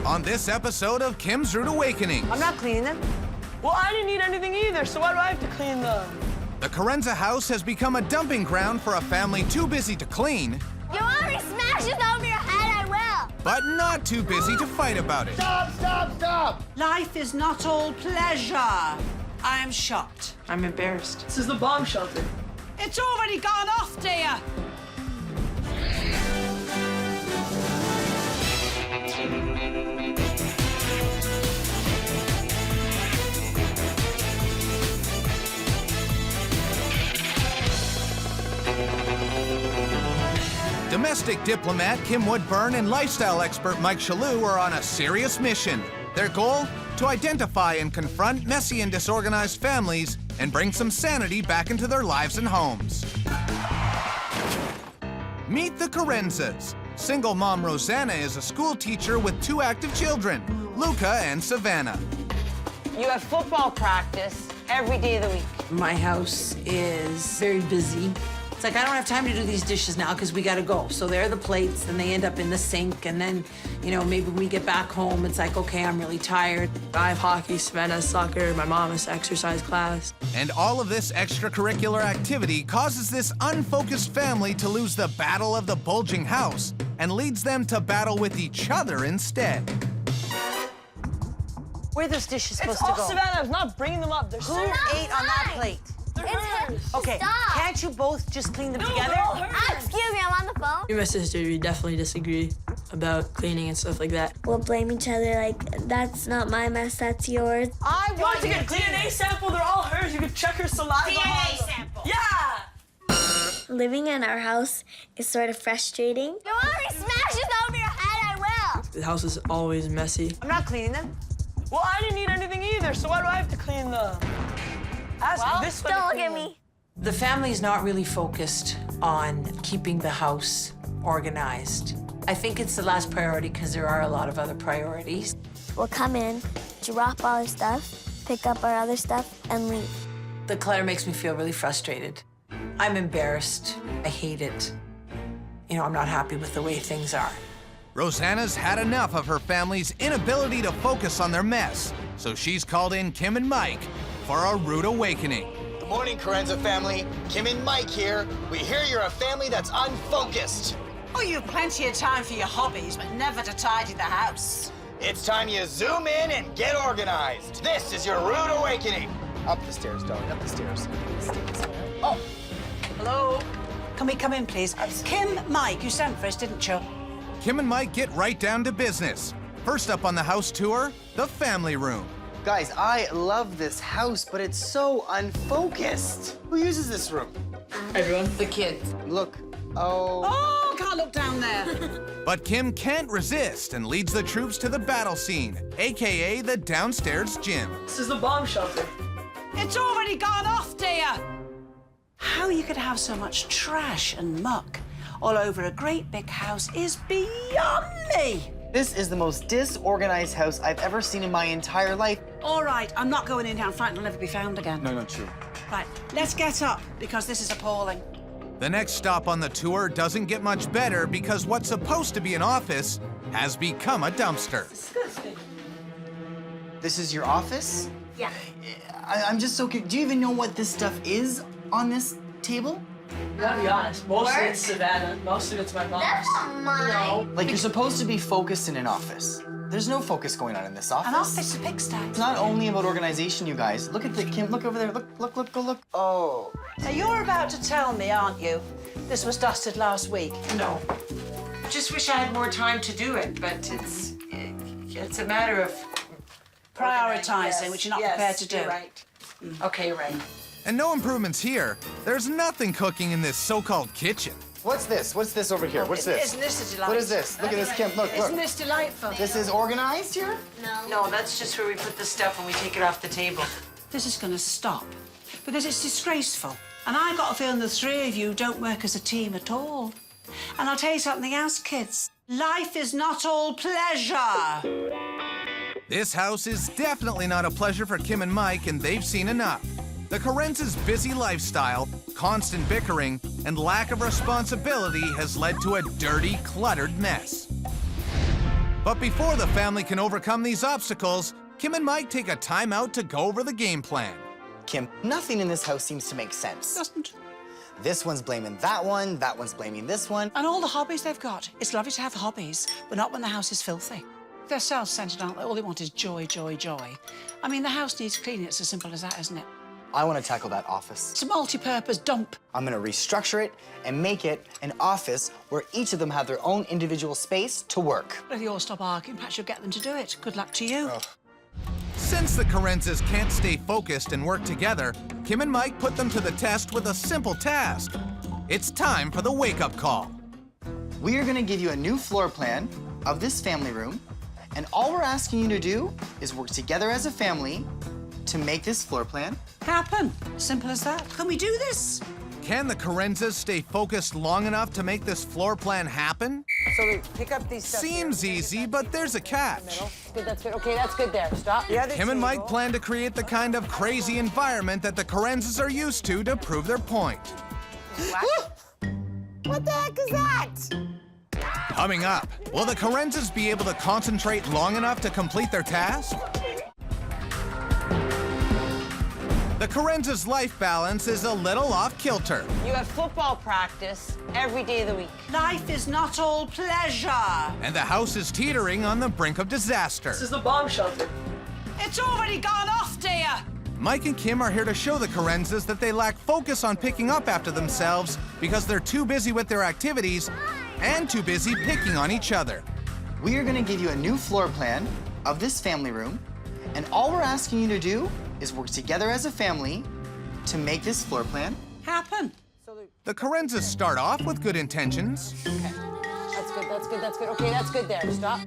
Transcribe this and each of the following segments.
on this episode of Kim's Rude Awakening. I'm not cleaning them. Well, I didn't need anything either, so why do I have to clean them? The Corenza house has become a dumping ground for a family too busy to clean. You want me to smash this over your head? I will. But not too busy to fight about it. Stop, stop, stop! Life is not all pleasure. I am shocked. I'm embarrassed. This is the bomb shelter. It's already gone off, dear. Domestic diplomat Kim Woodburn and lifestyle expert Mike Shalhoub are on a serious mission. Their goal? To identify and confront messy and disorganized families and bring some sanity back into their lives and homes. Meet the Corenzas. Single mom Rosanna is a school teacher with 2 active children, Luca and Savannah. You have football practice every day of the week. My house is very busy. It's like I don't have time to do these dishes now because we gotta go. So there are the plates, and they end up in the sink, and then, you know, maybe when we get back home, it's like, okay, I'm really tired. I have hockey, Savannah has soccer, my mom has exercise class. And all of this extracurricular activity causes this unfocused family to lose the battle of the bulging house and leads them to battle with each other instead. Where are those dishes supposed It's to all go? Savannah. I'm not bringing them up. They're Who serious. ate on that plate? They're It's hers. her. Okay, Stop. can't you both just clean them together? they're all hers. Excuse me, I'm on the phone. Me and my sister, we definitely disagree about cleaning and stuff like that. We'll blame each other like, that's not my mess, that's yours. I You want to get a DNA sample? They're all hers. You can check her saliva. DNA sample. Yeah! Living in our house is sort of frustrating. You want me to smash this over your head? I will. The house is always messy. I'm not cleaning them. Well, I didn't need anything either, so why do I have to clean them? Ask Well, this way. don't look at me. The family's not really focused on keeping the house organized. I think it's the last priority because there are a lot of other priorities. We'll come in, drop all our stuff, pick up our other stuff, and leave. The clutter makes me feel really frustrated. I'm embarrassed. I hate it. You know, I'm not happy with the way things are. Rosanna's had enough of her family's inability to focus on their mess, so she's called in Kim and Mike for a rude awakening. Good morning, Corenza family. Kim and Mike here. We hear you're a family that's unfocused. Oh, you have plenty of time for your hobbies, but never to tidy the house. It's time you zoom in and get organized. This is your rude awakening. Up the stairs, darling, up the stairs. Oh, hello? Can we come in, please? Kim, Mike, you sent for us, didn't you? Kim and Mike get right down to business. First up on the house tour, the family room. Guys, I love this house, but it's so unfocused. Who uses this room? Everyone. The kids. Look. Oh. Oh, can't look down there. But Kim can't resist and leads the troops to the battle scene, AKA the downstairs gym. This is the bomb shelter. It's already gone off, dear. How you could have so much trash and muck all over a great big house is beyond me. This is the most disorganized house I've ever seen in my entire life. All right, I'm not going in down front. It'll never be found again. No, not true. Right, let's get up, because this is appalling. The next stop on the tour doesn't get much better because what's supposed to be an office has become a dumpster. This is your office? Yeah. I'm just so curious. Do you even know what this stuff is on this table? I gotta be honest, most of it's Savannah, most of it's my mom's. That's not mine. Like, you're supposed to be focused in an office. There's no focus going on in this office. An office, a pigsty. It's not only about organization, you guys. Look at the Kim. Look over there. Look, go look. Oh. Now, you're about to tell me, aren't you, this was dusted last week? No. Just wish I had more time to do it, but it's a matter of Prioritising, which you're not prepared to do. You're right. Okay, you're right. And no improvements here. There's nothing cooking in this so-called kitchen. What's this? What's this over here? What's this? Isn't this a delight? What is this? Look at this, Kim. Look. Isn't this delightful? This is organized here? No, that's just where we put the stuff when we take it off the table. This is going to stop, because it's disgraceful. And I got a feeling the three of you don't work as a team at all. And I'll tell you something else, kids. Life is not all pleasure. This house is definitely not a pleasure for Kim and Mike, and they've seen enough. The Corenzas' busy lifestyle, constant bickering, and lack of responsibility has led to a dirty, cluttered mess. But before the family can overcome these obstacles, Kim and Mike take a time out to go over the game plan. Kim, nothing in this house seems to make sense. Doesn't. This one's blaming that one's blaming this one. And all the hobbies they've got. It's lovely to have hobbies, but not when the house is filthy. They're self-centered, aren't they? All they want is joy, joy, joy. I mean, the house needs cleaning. It's as simple as that, isn't it? I want to tackle that office. It's a multi-purpose dump. I'm going to restructure it and make it an office where each of them have their own individual space to work. But if you all stop arguing, perhaps you'll get them to do it. Good luck to you. Since the Corenzas can't stay focused and work together, Kim and Mike put them to the test with a simple task. It's time for the wake-up call. We are going to give you a new floor plan of this family room, and all we're asking you to do is work together as a family to make this floor plan Happen. Simple as that. Can we do this? Can the Corenzas stay focused long enough to make this floor plan happen? So we pick up these stuff Seems easy, but there's a catch. Good, that's good. Okay, that's good there. Stop. The other Kim and Mike table. plan to create the kind of crazy environment that the Corenzas are used to prove their point. What the heck is that? Coming up, will the Corenzas be able to concentrate long enough to complete their task? The Corenzas' life balance is a little off kilter. You have football practice every day of the week. Life is not all pleasure. And the house is teetering on the brink of disaster. This is the bomb shelter. It's already gone off, dear. Mike and Kim are here to show the Corenzas that they lack focus on picking up after themselves because they're too busy with their activities and too busy picking on each other. We are going to give you a new floor plan of this family room, and all we're asking you to do is work together as a family to make this floor plan Happen. The Corenzas start off with good intentions. That's good, that's good, that's good. Okay, that's good there. Stop.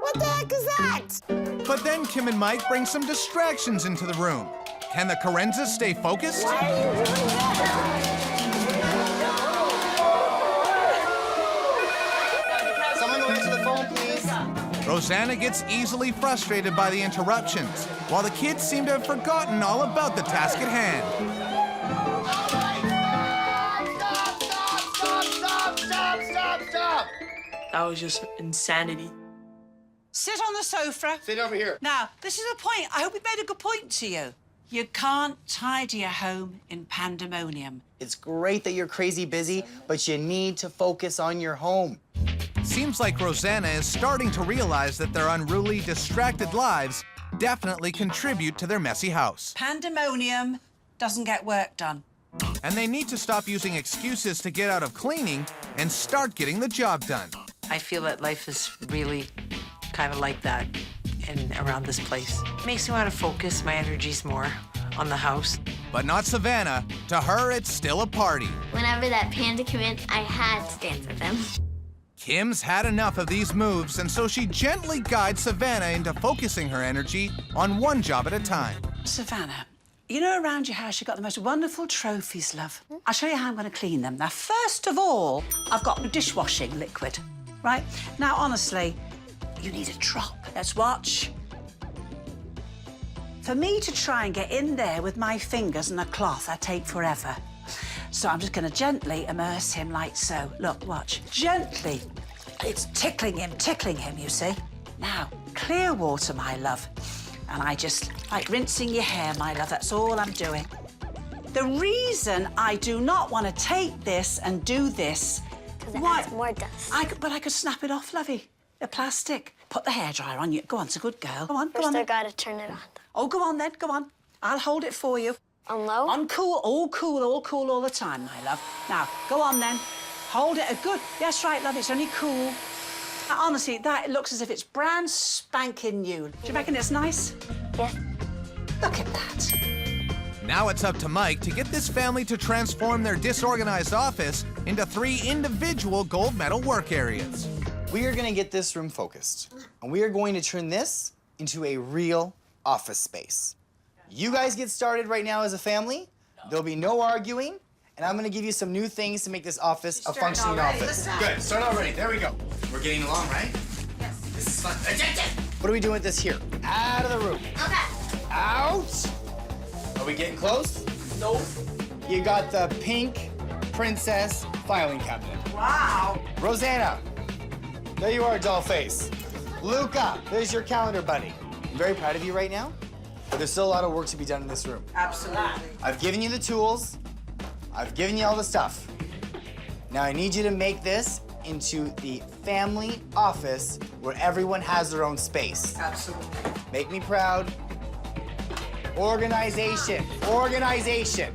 What the heck is that? But then Kim and Mike bring some distractions into the room. Can the Corenzas stay focused? Someone go into the phone, please. Rosanna gets easily frustrated by the interruptions, while the kids seem to have forgotten all about the task at hand. Stop! That was just insanity. Sit on the sofa. Sit over here. Now, this is a point. I hope we made a good point to you. You can't tidy a home in pandemonium. It's great that you're crazy busy, but you need to focus on your home. Seems like Rosanna is starting to realize that their unruly, distracted lives definitely contribute to their messy house. Pandemonium doesn't get work done. And they need to stop using excuses to get out of cleaning and start getting the job done. I feel that life is really kind of like that around this place. It makes me want to focus my energies more on the house. But not Savannah. To her, it's still a party. Whenever that panda came in, I had to dance with him. Kim's had enough of these moves, and so she gently guides Savannah into focusing her energy on one job at a time. Savannah, you know around your house you've got the most wonderful trophies, love. I'll show you how I'm going to clean them. Now, first of all, I've got dishwashing liquid, right? Now, honestly, you need a drop. Let's watch. For me to try and get in there with my fingers and a cloth, I take forever. So I'm just going to gently immerse him like so. Look, watch. Gently. It's tickling him, you see. Now, clear water, my love. And I just, like rinsing your hair, my love. That's all I'm doing. The reason I do not want to take this and do this... Because it adds more dust. But I could snap it off, lovey. The plastic. Put the hairdryer on you. Go on, it's a good girl. Go on, go First, on. I Then. gotta turn it on. Oh, go on then, go on. I'll hold it for you. On low? On cool, all the time, my love. Now, go on then. Hold it a good... Yes, right, love, it's only cool. Now, honestly, that looks as if it's brand spanking new. Do you reckon it's nice? Yeah. Look at that. Now it's up to Mike to get this family to transform their disorganized office into 3 individual gold medal work areas. We are going to get this room focused, and we are going to turn this into a real office space. You guys get started right now as a family. There'll be no arguing, and I'm going to give you some new things to make this office a functioning office. Good. Start already. There we go. We're getting along, right? Yes. This is fun. Attention! What are we doing with this here? Out of the room. Okay. Out! Are we getting close? Nope. You got the pink princess filing cabinet. Wow. Rosanna, There you are, doll face. Luca, there's your calendar buddy. I'm very proud of you right now, but there's still a lot of work to be done in this room. Absolutely. I've given you the tools. I've given you all the stuff. Now I need you to make this into the family office where everyone has their own space. Absolutely. Make me proud. Organization, organization.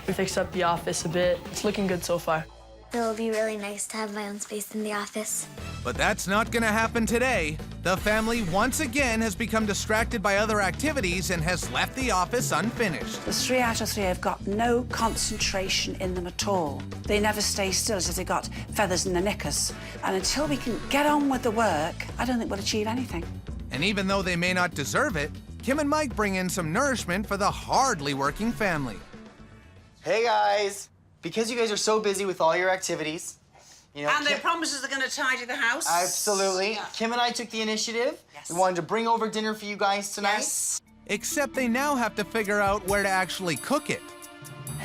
We fixed up the office a bit. It's looking good so far. It'll be really nice to have my own space in the office. But that's not gonna happen today. The family once again has become distracted by other activities and has left the office unfinished. There's 3 out of 3 have got no concentration in them at all. They never stay still as if they've got feathers in their knickers. And until we can get on with the work, I don't think we'll achieve anything. And even though they may not deserve it, Kim and Mike bring in some nourishment for the hardly working family. Hey guys, because you guys are so busy with all your activities, you know, And they promise us they're going to tidy the house. absolutely. Kim and I took the initiative. Yes. We wanted to bring over dinner for you guys tonight. Yes. Except they now have to figure out where to actually cook it.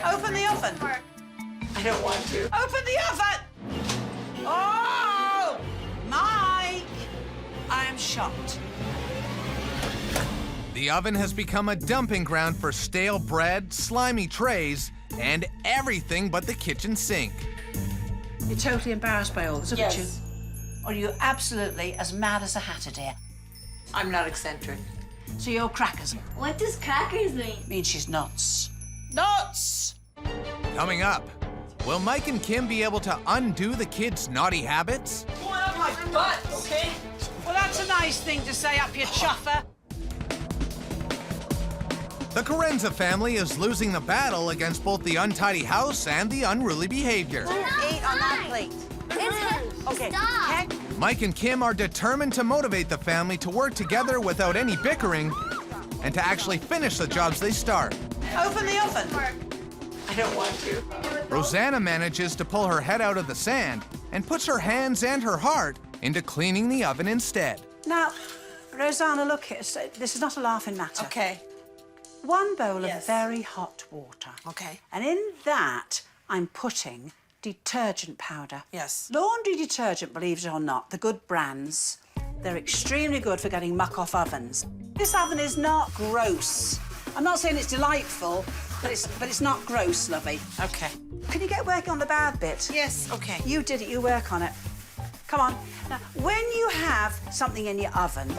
Open the oven. I don't want to. Open the oven! Oh! Mike! I am shocked. The oven has become a dumping ground for stale bread, slimy trays, and everything but the kitchen sink. You're totally embarrassed by all this, aren't Yes. you? Or are you absolutely as mad as a hatter, dear? I'm not eccentric. So you're crackers. What does crackers mean? Means she's nuts. Nuts! Coming up, will Mike and Kim be able to undo the kids' naughty habits? Going up my butt, okay? Well, that's a nice thing to say up your chuffer. The Corenza family is losing the battle against both the untidy house and the unruly behavior. Eat on that plate. Okay. Stop. Mike and Kim are determined to motivate the family to work together without any bickering and to actually finish the jobs they start. Open the oven. I don't want to. Rosanna manages to pull her head out of the sand and puts her hands and her heart into cleaning the oven instead. Now, Rosanna, look, this is not a laughing matter. Okay. One bowl Yes. of very hot water. Okay. And in that, I'm putting detergent powder. Yes. Laundry detergent, believe it or not, the good brands, they're extremely good for getting muck off ovens. This oven is not gross. I'm not saying it's delightful, but it's not gross, lovey. Okay. Can you get working on the bad bit? Yes, okay. You did it, you work on it. Come on. Now, when you have something in your oven,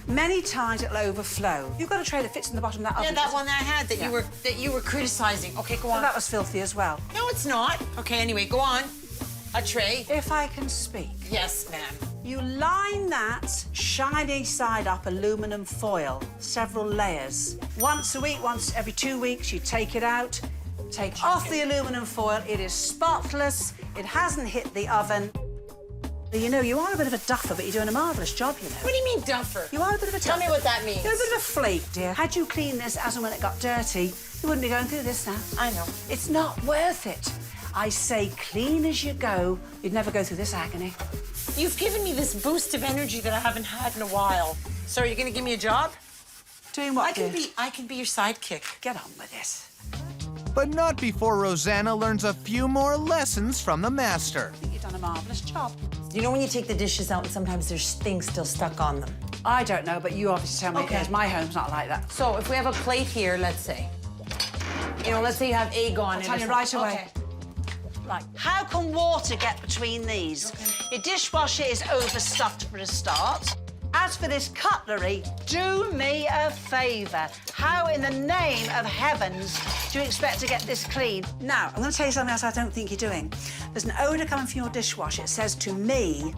many times it'll overflow. You've got a tray that fits in the bottom of that Yeah, oven. that one that I had that Yeah. you were criticizing. Okay, go Well, on. that was filthy as well. No, it's not. Okay, anyway, go on. A tray. If I can speak. Yes, ma'am. You line that shiny side up aluminum foil, several layers. Once a week, once every 2 weeks, you take it out, take off the aluminum foil. It is spotless. It hasn't hit the oven. You know, you are a bit of a duffer, but you're doing a marvellous job, you know. What do you mean, duffer? You are a bit of a Tell me what that means. You're a bit of a flake, dear. Had you cleaned this as and when it got dirty, you wouldn't be going through this now. I know. It's not worth it. I say clean as you go. You'd never go through this agony. You've given me this boost of energy that I haven't had in a while. So are you going to give me a job? Doing what, dear? I can be your sidekick. Get on with it. But not before Rosanna learns a few more lessons from the master. I think you've done a marvellous job. You know when you take the dishes out and sometimes there's things still stuck on them? I don't know, but you obviously tell me Okay. because my home's not like that. So if we have a plate here, let's say. You know, let's say you have egg on it. I'll tell or you right something. away. Okay. Right. How can water get between these? Your dishwasher is overstuffed for a start. As for this cutlery, do me a favour. How in the name of heavens do you expect to get this clean? Now, I'm going to tell you something else I don't think you're doing. There's an odour coming from your dishwasher. It says to me,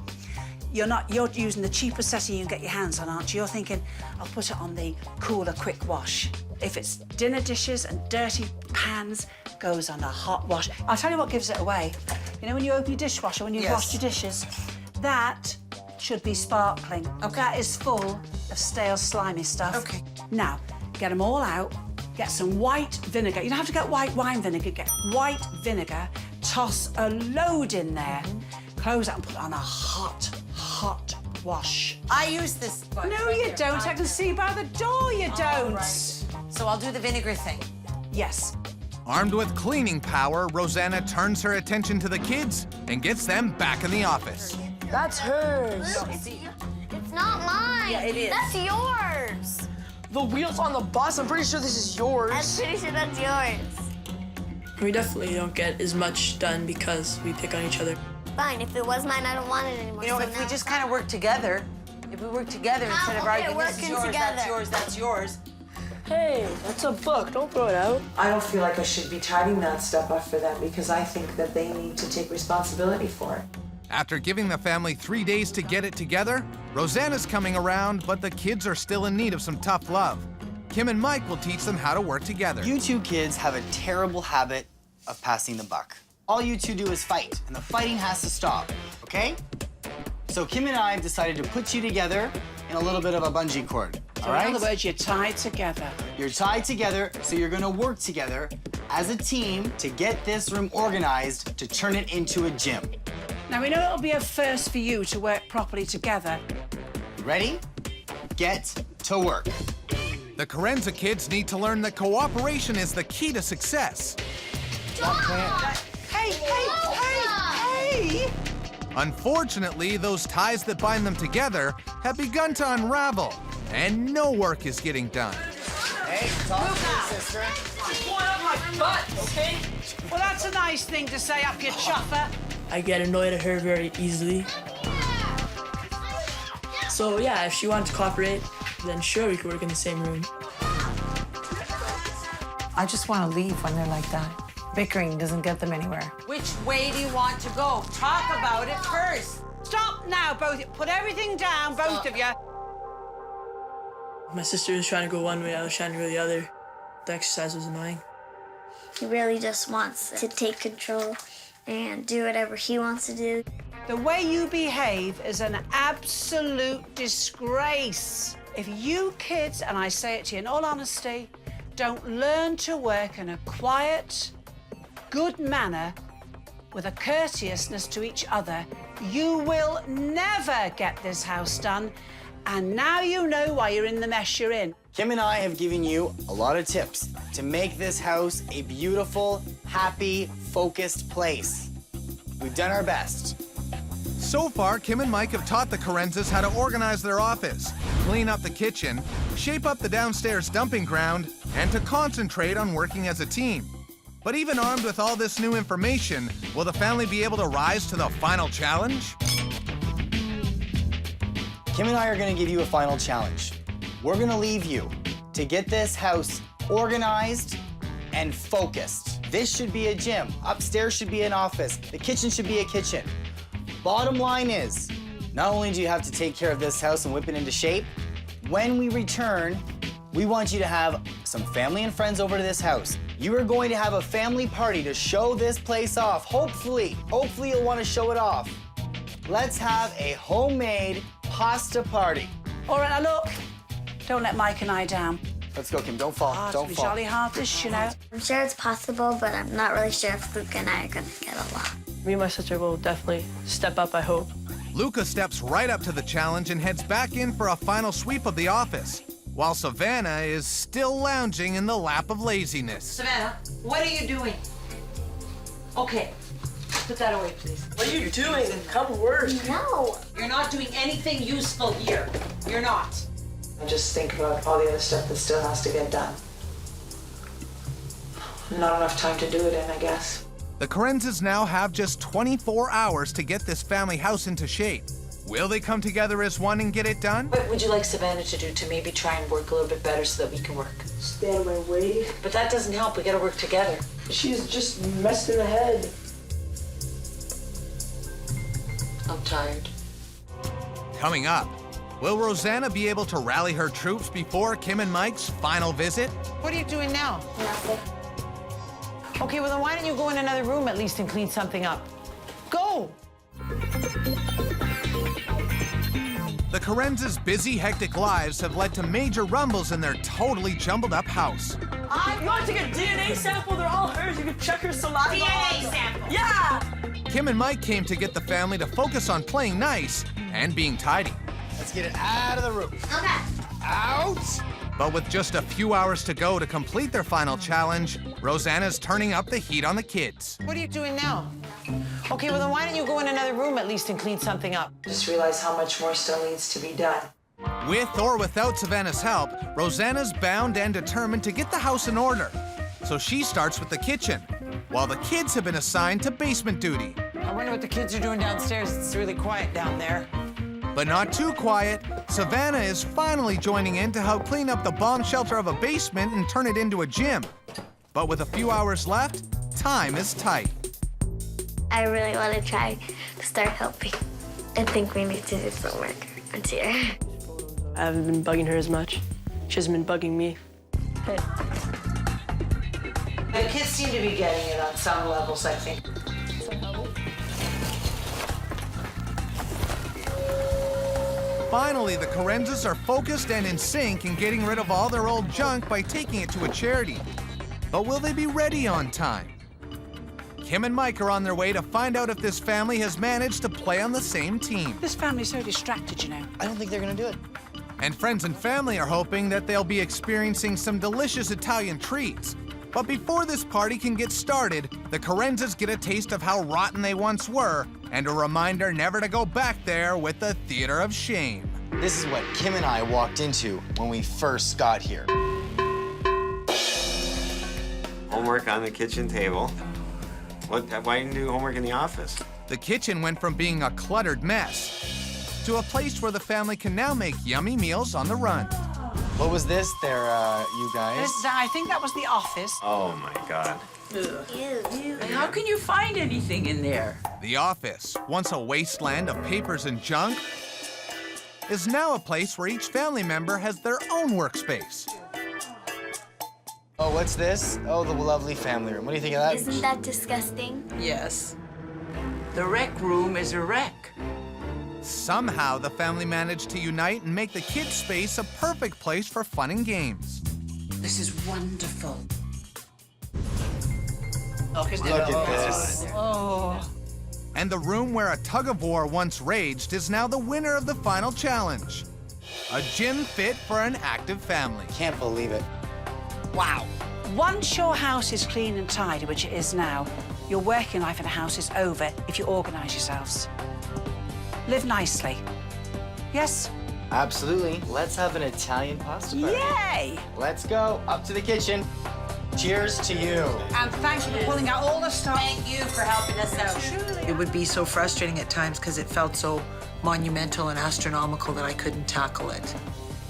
you're using the cheapest setting you can get your hands on, aren't you? You're thinking, I'll put it on the cooler quick wash. If it's dinner dishes and dirty pans, goes on a hot wash. I'll tell you what gives it away. You know when you open your dishwasher, when you've Yes. washed your dishes, that should be sparkling. Okay. That is full of stale, slimy stuff. Okay. Now, get them all out, get some white vinegar. You don't have to get white wine vinegar, get white vinegar, toss a load in there, close it and put it on a hot, hot wash. I use this. No, you don't. I can see by the door you don't. Right. So I'll do the vinegar thing. Yes. Armed with cleaning power, Rosanna turns her attention to the kids and gets them back in the office. That's hers. It's not mine. Yeah, it is. That's yours. The wheels on the bus, I'm pretty sure this is yours. I'm pretty sure that's yours. We definitely don't get as much done because we pick on each other. Fine, if it was mine, I don't want it anymore. You know, so if we now just it's kind of work together, if we work together instead of okay, arguing, this is working yours, together. that's yours, that's yours. Hey, that's a book. Don't throw it out. I don't feel like I should be tidying that stuff up for them because I think that they need to take responsibility for it. After giving the family 3 days to get it together, Rosanna's coming around, but the kids are still in need of some tough love. Kim and Mike will teach them how to work together. You two kids have a terrible habit of passing the buck. All you two do is fight, and the fighting has to stop, okay? So Kim and I have decided to put you together in a little bit of a bungee cord, all right? In other words, you're tied together. You're tied together, so you're gonna work together as a team to get this room organized to turn it into a gym. Now, we know it'll be a first for you to work properly together. Ready? Get to work. The Corenza kids need to learn that cooperation is the key to success. Hey, hey! Unfortunately, those ties that bind them together have begun to unravel, and no work is getting done. Hey, talk to me, sister. Point up my butt, okay? Well, that's a nice thing to say up your chuffer. I get annoyed at her very easily. So yeah, if she wanted to cooperate, then sure, we could work in the same room. I just want to leave when they're like that. Bickering doesn't get them anywhere. Which way do you want to go? Talk about it first. Stop now, both. Put everything down, both of you. My sister was trying to go one way, I was trying to go the other. The exercise was annoying. He really just wants to take control and do whatever he wants to do. The way you behave is an absolute disgrace. If you kids, and I say it to you in all honesty, don't learn to work in a quiet, good manner with a courteousness to each other, you will never get this house done. And now you know why you're in the mess you're in. Kim and I have given you a lot of tips to make this house a beautiful, happy, focused place. We've done our best. So far, Kim and Mike have taught the Corenzas how to organize their office, clean up the kitchen, shape up the downstairs dumping ground, and to concentrate on working as a team. But even armed with all this new information, will the family be able to rise to the final challenge? Kim and I are gonna give you a final challenge. We're gonna leave you to get this house organized and focused. This should be a gym. Upstairs should be an office. The kitchen should be a kitchen. Bottom line is, not only do you have to take care of this house and whip it into shape, when we return, we want you to have some family and friends over to this house. You are going to have a family party to show this place off. Hopefully you'll want to show it off. Let's have a homemade pasta party. All right, now look, don't let Mike and I down. Let's go, Kim. Don't fall. Don't It'll be fall. jolly hard, this, you know. I'm sure it's possible, but I'm not really sure if Luke and I are gonna get along. Me and my sister will definitely step up, I hope. Luca steps right up to the challenge and heads back in for a final sweep of the office, while Savannah is still lounging in the lap of laziness. Savannah, what are you doing? Okay, put that away, please. What are you doing? Come work. No. You're not doing anything useful here. You're not. I just think about all the other stuff that still has to get done. Not enough time to do it in, I guess. The Corenzas now have just 24 hours to get this family house into shape. Will they come together as one and get it done? What would you like Savannah to do to maybe try and work a little bit better so that we can work? Stay out of my way. But that doesn't help. We gotta work together. She's just messed in the head. I'm tired. Coming up, will Rosanna be able to rally her troops before Kim and Mike's final visit? What are you doing now? Nothing. Okay, well then why don't you go in another room at least and clean something up? Go! The Corenzas' busy, hectic lives have led to major rumbles in their totally jumbled up house. You want to take a DNA sample? They're all hers. You can check her saliva. DNA sample? Yeah! Kim and Mike came to get the family to focus on playing nice and being tidy. Let's get it out of the room. Okay. Out! But with just a few hours to go to complete their final challenge, Rosanna's turning up the heat on the kids. What are you doing now? Okay, well then why don't you go in another room at least and clean something up? Just realize how much more still needs to be done. With or without Savannah's help, Rosanna's bound and determined to get the house in order. So she starts with the kitchen, while the kids have been assigned to basement duty. I wonder what the kids are doing downstairs. It's really quiet down there. But not too quiet. Savannah is finally joining in to help clean up the bomb shelter of a basement and turn it into a gym. But with a few hours left, time is tight. I really want to try to start helping. I think we need to do some work once here. I haven't been bugging her as much. She hasn't been bugging me. The kids seem to be getting it on some levels, I think. Finally, the Corenzas are focused and in sync in getting rid of all their old junk by taking it to a charity. But will they be ready on time? Kim and Mike are on their way to find out if this family has managed to play on the same team. This family's so distracted, you know. I don't think they're gonna do it. And friends and family are hoping that they'll be experiencing some delicious Italian treats. But before this party can get started, the Corenzas get a taste of how rotten they once were and a reminder never to go back there with the theater of shame. This is what Kim and I walked into when we first got here. Homework on the kitchen table. Why didn't you do homework in the office? The kitchen went from being a cluttered mess to a place where the family can now make yummy meals on the run. What was this there, you guys? I think that was the office. Oh my God. How can you find anything in there? The office, once a wasteland of papers and junk, is now a place where each family member has their own workspace. Oh, what's this? Oh, the lovely family room. What do you think of that? Isn't that disgusting? Yes. The rec room is a wreck. Somehow, the family managed to unite and make the kids' space a perfect place for fun and games. This is wonderful. Look at this. And the room where a tug-of-war once raged is now the winner of the final challenge. A gym fit for an active family. Can't believe it. Wow. Once your house is clean and tidy, which it is now, your working life in a house is over if you organise yourselves. Live nicely. Yes? Absolutely. Let's have an Italian pasta party. Yay! Let's go up to the kitchen. Cheers to you. And thank you for pulling out all the stuff. Thank you for helping us out. It would be so frustrating at times because it felt so monumental and astronomical that I couldn't tackle it.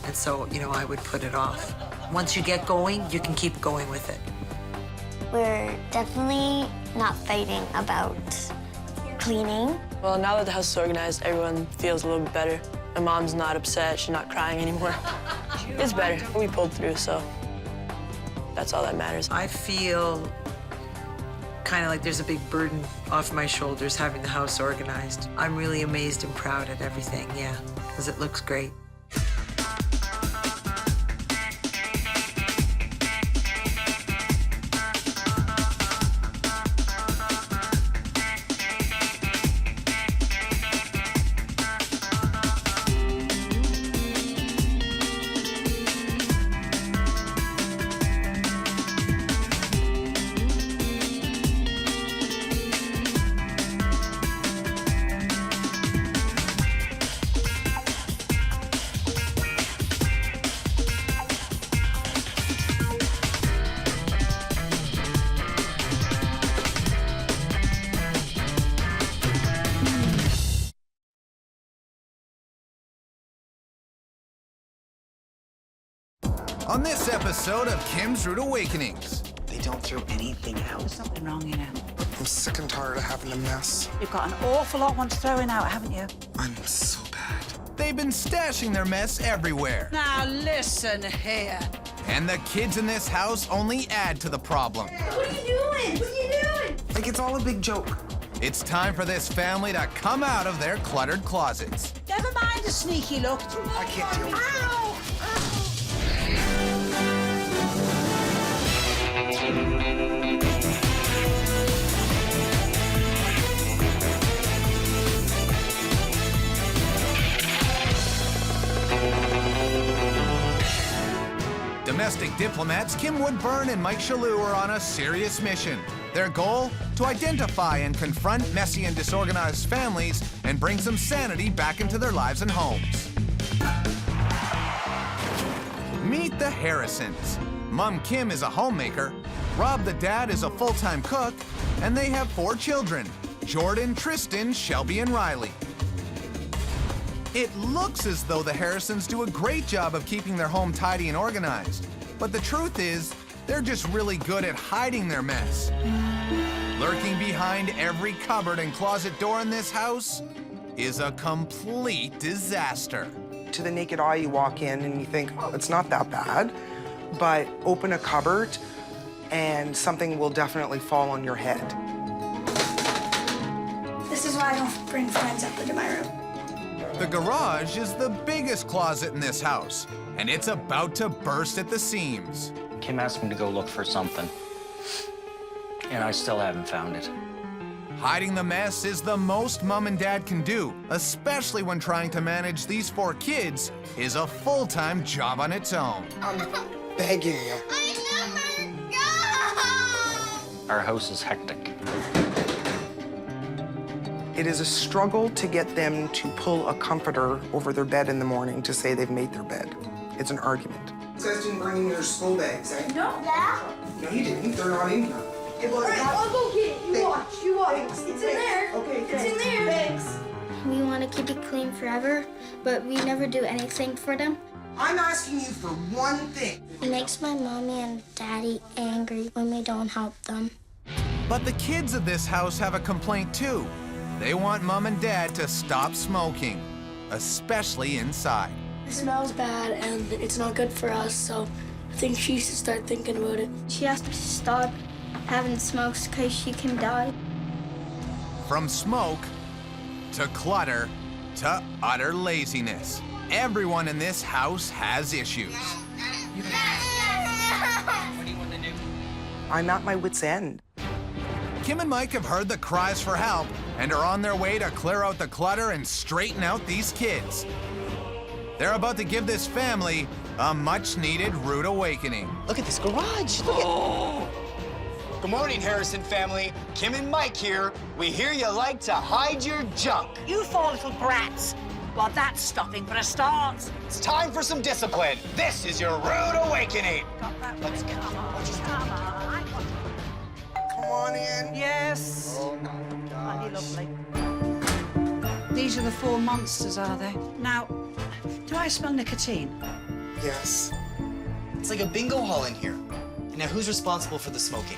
And so, you know, I would put it off. Once you get going, you can keep going with it. We're definitely not fighting about cleaning. Well, now that the house is organized, everyone feels a little bit better. My mom's not upset. She's not crying anymore. It's better. We pulled through, so that's all that matters. I feel kind of like there's a big burden off my shoulders having the house organized. I'm really amazed and proud at everything, yeah, because it looks great. On this episode of Kim's Rude Awakenings. They don't throw anything out. There's something wrong, you know. I'm sick and tired of having a mess. You've got an awful lot once throwing out, haven't you? I'm so bad. They've been stashing their mess everywhere. Now listen here. And the kids in this house only add to the problem. What are you doing? What are you doing? Like it's all a big joke. It's time for this family to come out of their cluttered closets. Never mind a sneaky look. I can't deal with it. Domestic diplomats Kim Woodburn and Mike Shalhoub are on a serious mission. Their goal? To identify and confront messy and disorganized families and bring some sanity back into their lives and homes. Meet the Harrisons. Mom Kim is a homemaker, Rob the dad is a full-time cook, and they have 4 children, Jordan, Tristan, Shelby, and Riley. It looks as though the Harrisons do a great job of keeping their home tidy and organized, but the truth is, they're just really good at hiding their mess. Lurking behind every cupboard and closet door in this house is a complete disaster. To the naked eye, you walk in and you think, oh, it's not that bad. But open a cupboard and something will definitely fall on your head. This is why I don't bring friends up into my room. The garage is the biggest closet in this house, and it's about to burst at the seams. Kim asked me to go look for something, and I still haven't found it. Hiding the mess is the most Mom and Dad can do, especially when trying to manage these 4 kids is a full-time job on its own. I'm begging you. I never go! Our house is hectic. It is a struggle to get them to pull a comforter over their bed in the morning to say they've made their bed. It's an argument. You guys didn't bring in your school bags, eh? No. Yeah. No, you didn't. They're not in here. I'll go get it. You watch. You watch. It's in there. Okay, it's in there. Thanks. We want to keep it clean forever, but we never do anything for them. I'm asking you for one thing. It makes my mommy and daddy angry when we don't help them. But the kids of this house have a complaint too. They want Mom and Dad to stop smoking, especially inside. It smells bad and it's not good for us, so I think she should start thinking about it. She has to stop having smokes because she can die. From smoke to clutter to utter laziness, everyone in this house has issues. I'm at my wit's end. Kim and Mike have heard the cries for help and are on their way to clear out the clutter and straighten out these kids. They're about to give this family a much-needed rude awakening. Look at this garage. Look at... Good morning, Harrison family. Kim and Mike here. We hear you like to hide your junk. You 4 little brats. Well, that's stopping for a start. It's time for some discipline. This is your rude awakening. Let's come on. Come on in. Yes. Oh, my Aren't you gosh. lovely? These are the 4 monsters, are they? Now, do I smell nicotine? Yes. It's like a bingo hall in here. And now who's responsible for the smoking?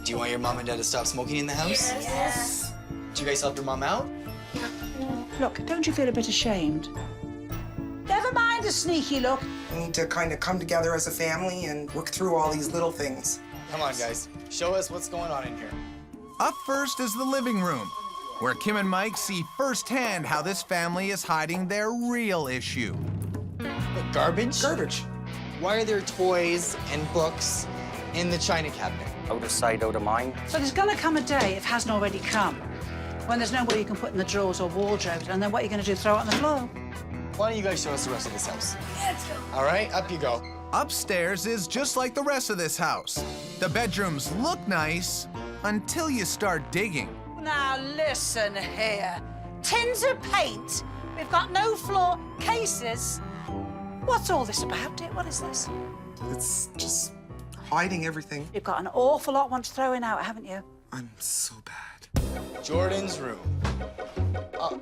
Do you want your mom and dad to stop smoking in the house? Yes. Do you guys help your mom out? Look, don't you feel a bit ashamed? Never mind a sneaky look. We need to kind of come together as a family and work through all these little things. Come on, guys. Show us what's going on in here. Up first is the living room, where Kim and Mike see firsthand how this family is hiding their real issue. What, garbage? Garbage. Why are there toys and books in the china cabinet? Out of sight, out of mind. So there's gonna come a day, if it hasn't already come, when there's nowhere you can put in the drawers or wardrobes, and then what are you gonna do, throw it on the floor? Why don't you guys show us the rest of this house? Let's go. All right, up you go. Upstairs is just like the rest of this house. The bedrooms look nice until you start digging. Now listen here. Tins of paint. We've got no floor cases. What's all this about, dear? What is this? It's just hiding everything. You've got an awful lot wants throwing out, haven't you? I'm so bad. Jordan's room. Oh.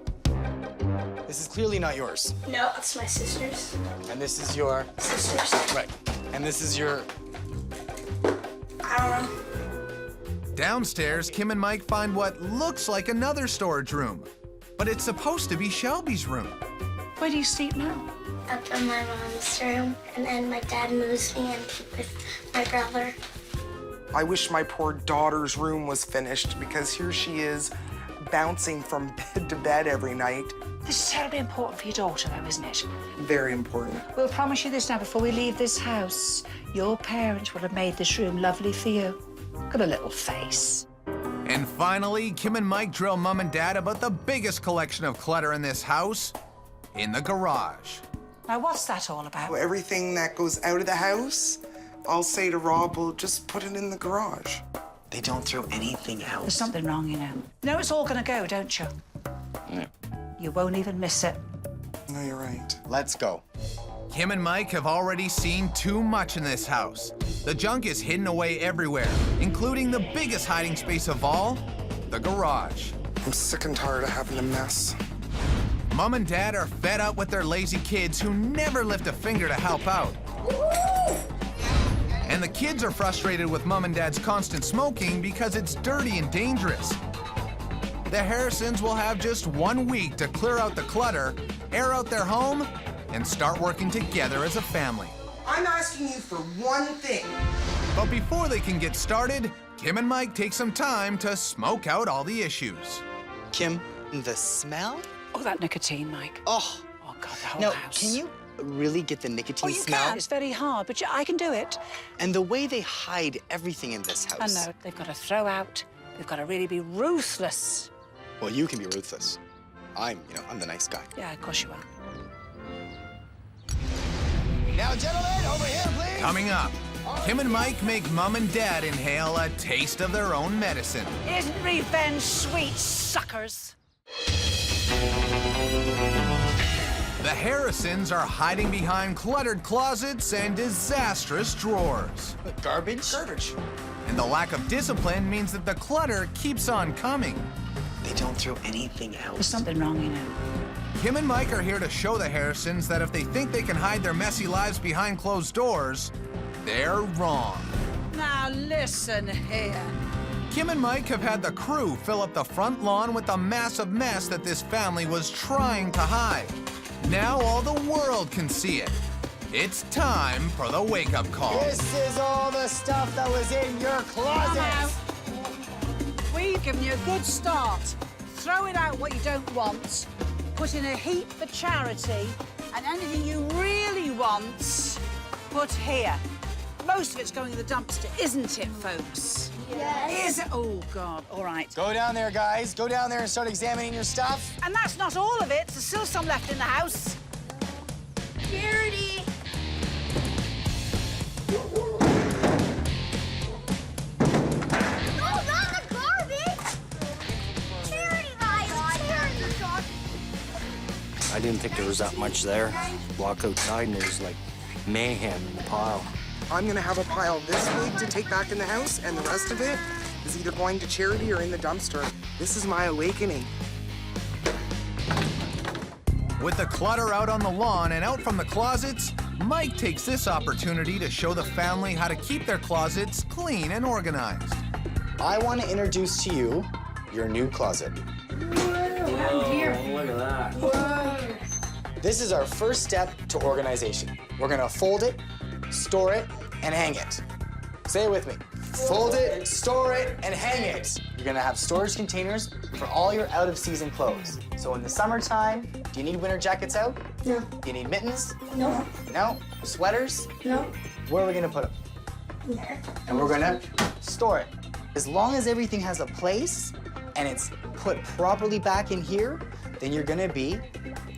This is clearly not yours. No, it's my sister's. And this is your... Sister's. Right. And this is your... I don't know. Downstairs, Kim and Mike find what looks like another storage room, but it's supposed to be Shelby's room. Where do you sleep now? Up in my mom's room, and then my dad moves me in with my brother. I wish my poor daughter's room was finished because here she is bouncing from bed to bed every night. This is terribly important for your daughter, though, isn't it? Very important. We'll promise you this now, before we leave this house. Your parents will have made this room lovely for you. Got a little face. And finally, Kim and Mike drill Mom and Dad about the biggest collection of clutter in this house, in the garage. Now, what's that all about? Everything that goes out of the house, I'll say to Rob, we'll just put it in the garage. They don't throw anything out. There's something wrong, you know. You know it's all gonna go, don't you? Yeah. You won't even miss it. No, you're right. Let's go. Kim and Mike have already seen too much in this house. The junk is hidden away everywhere, including the biggest hiding space of all, the garage. I'm sick and tired of having a mess. Mom and Dad are fed up with their lazy kids who never lift a finger to help out. And the kids are frustrated with Mom and Dad's constant smoking because it's dirty and dangerous. The Harrisons will have just 1 week to clear out the clutter, air out their home, and start working together as a family. I'm asking you for one thing. But before they can get started, Kim and Mike take some time to smoke out all the issues. Kim, the smell? Oh, that nicotine, Mike. Oh. Oh, God, the whole Now, house. can you really get the nicotine smell? Can. It's very hard, but I can do it. And the way they hide everything in this I house. know. They've got to throw out. They've got to really be ruthless. Well, you can be ruthless. I'm the nice guy. Yeah, of course you are. Now, gentlemen, over here, please. Coming up, Kim and Mike make Mom and Dad inhale a taste of their own medicine. Isn't revenge sweet, suckers? The Harrisons are hiding behind cluttered closets and disastrous drawers. Garbage? Garbage. And the lack of discipline means that the clutter keeps on coming. They don't throw anything out. There's something wrong, you know. Kim and Mike are here to show the Harrisons that if they think they can hide their messy lives behind closed doors, they're wrong. Now listen here. Kim and Mike have had the crew fill up the front lawn with the massive mess that this family was trying to hide. Now all the world can see it. It's time for the wake-up call. This is all the stuff that was in your closet. We've given you a good start. Throw it out what you don't want, put in a heap for charity, and anything you really want, put here. Most of it's going in the dumpster, isn't it, folks? Yes. Is it? Oh, God. All right. Go down there, guys. Go down there and start examining your stuff. And that's not all of it. There's still some left in the house. Charity. No, not the garbage. Charity, guys. Charity. I didn't think there was that much there. Walk outside and there's like mayhem in the pile. I'm gonna have a pile this big to take back in the house, and the rest of it is either going to charity or in the dumpster. This is my awakening. With the clutter out on the lawn and out from the closets, Mike takes this opportunity to show the family how to keep their closets clean and organized. I want to introduce to you your new closet. Oh, look at that. This is our first step to organization. We're gonna fold it, store it, and hang it. Say it with me. Fold it, store it, and hang it. You're gonna have storage containers for all your out-of-season clothes. So in the summertime, do you need winter jackets out? No. Do you need mittens? No. No? Sweaters? No. Where are we gonna put them? And we're gonna store it. As long as everything has a place and it's put properly back in here, then you're gonna be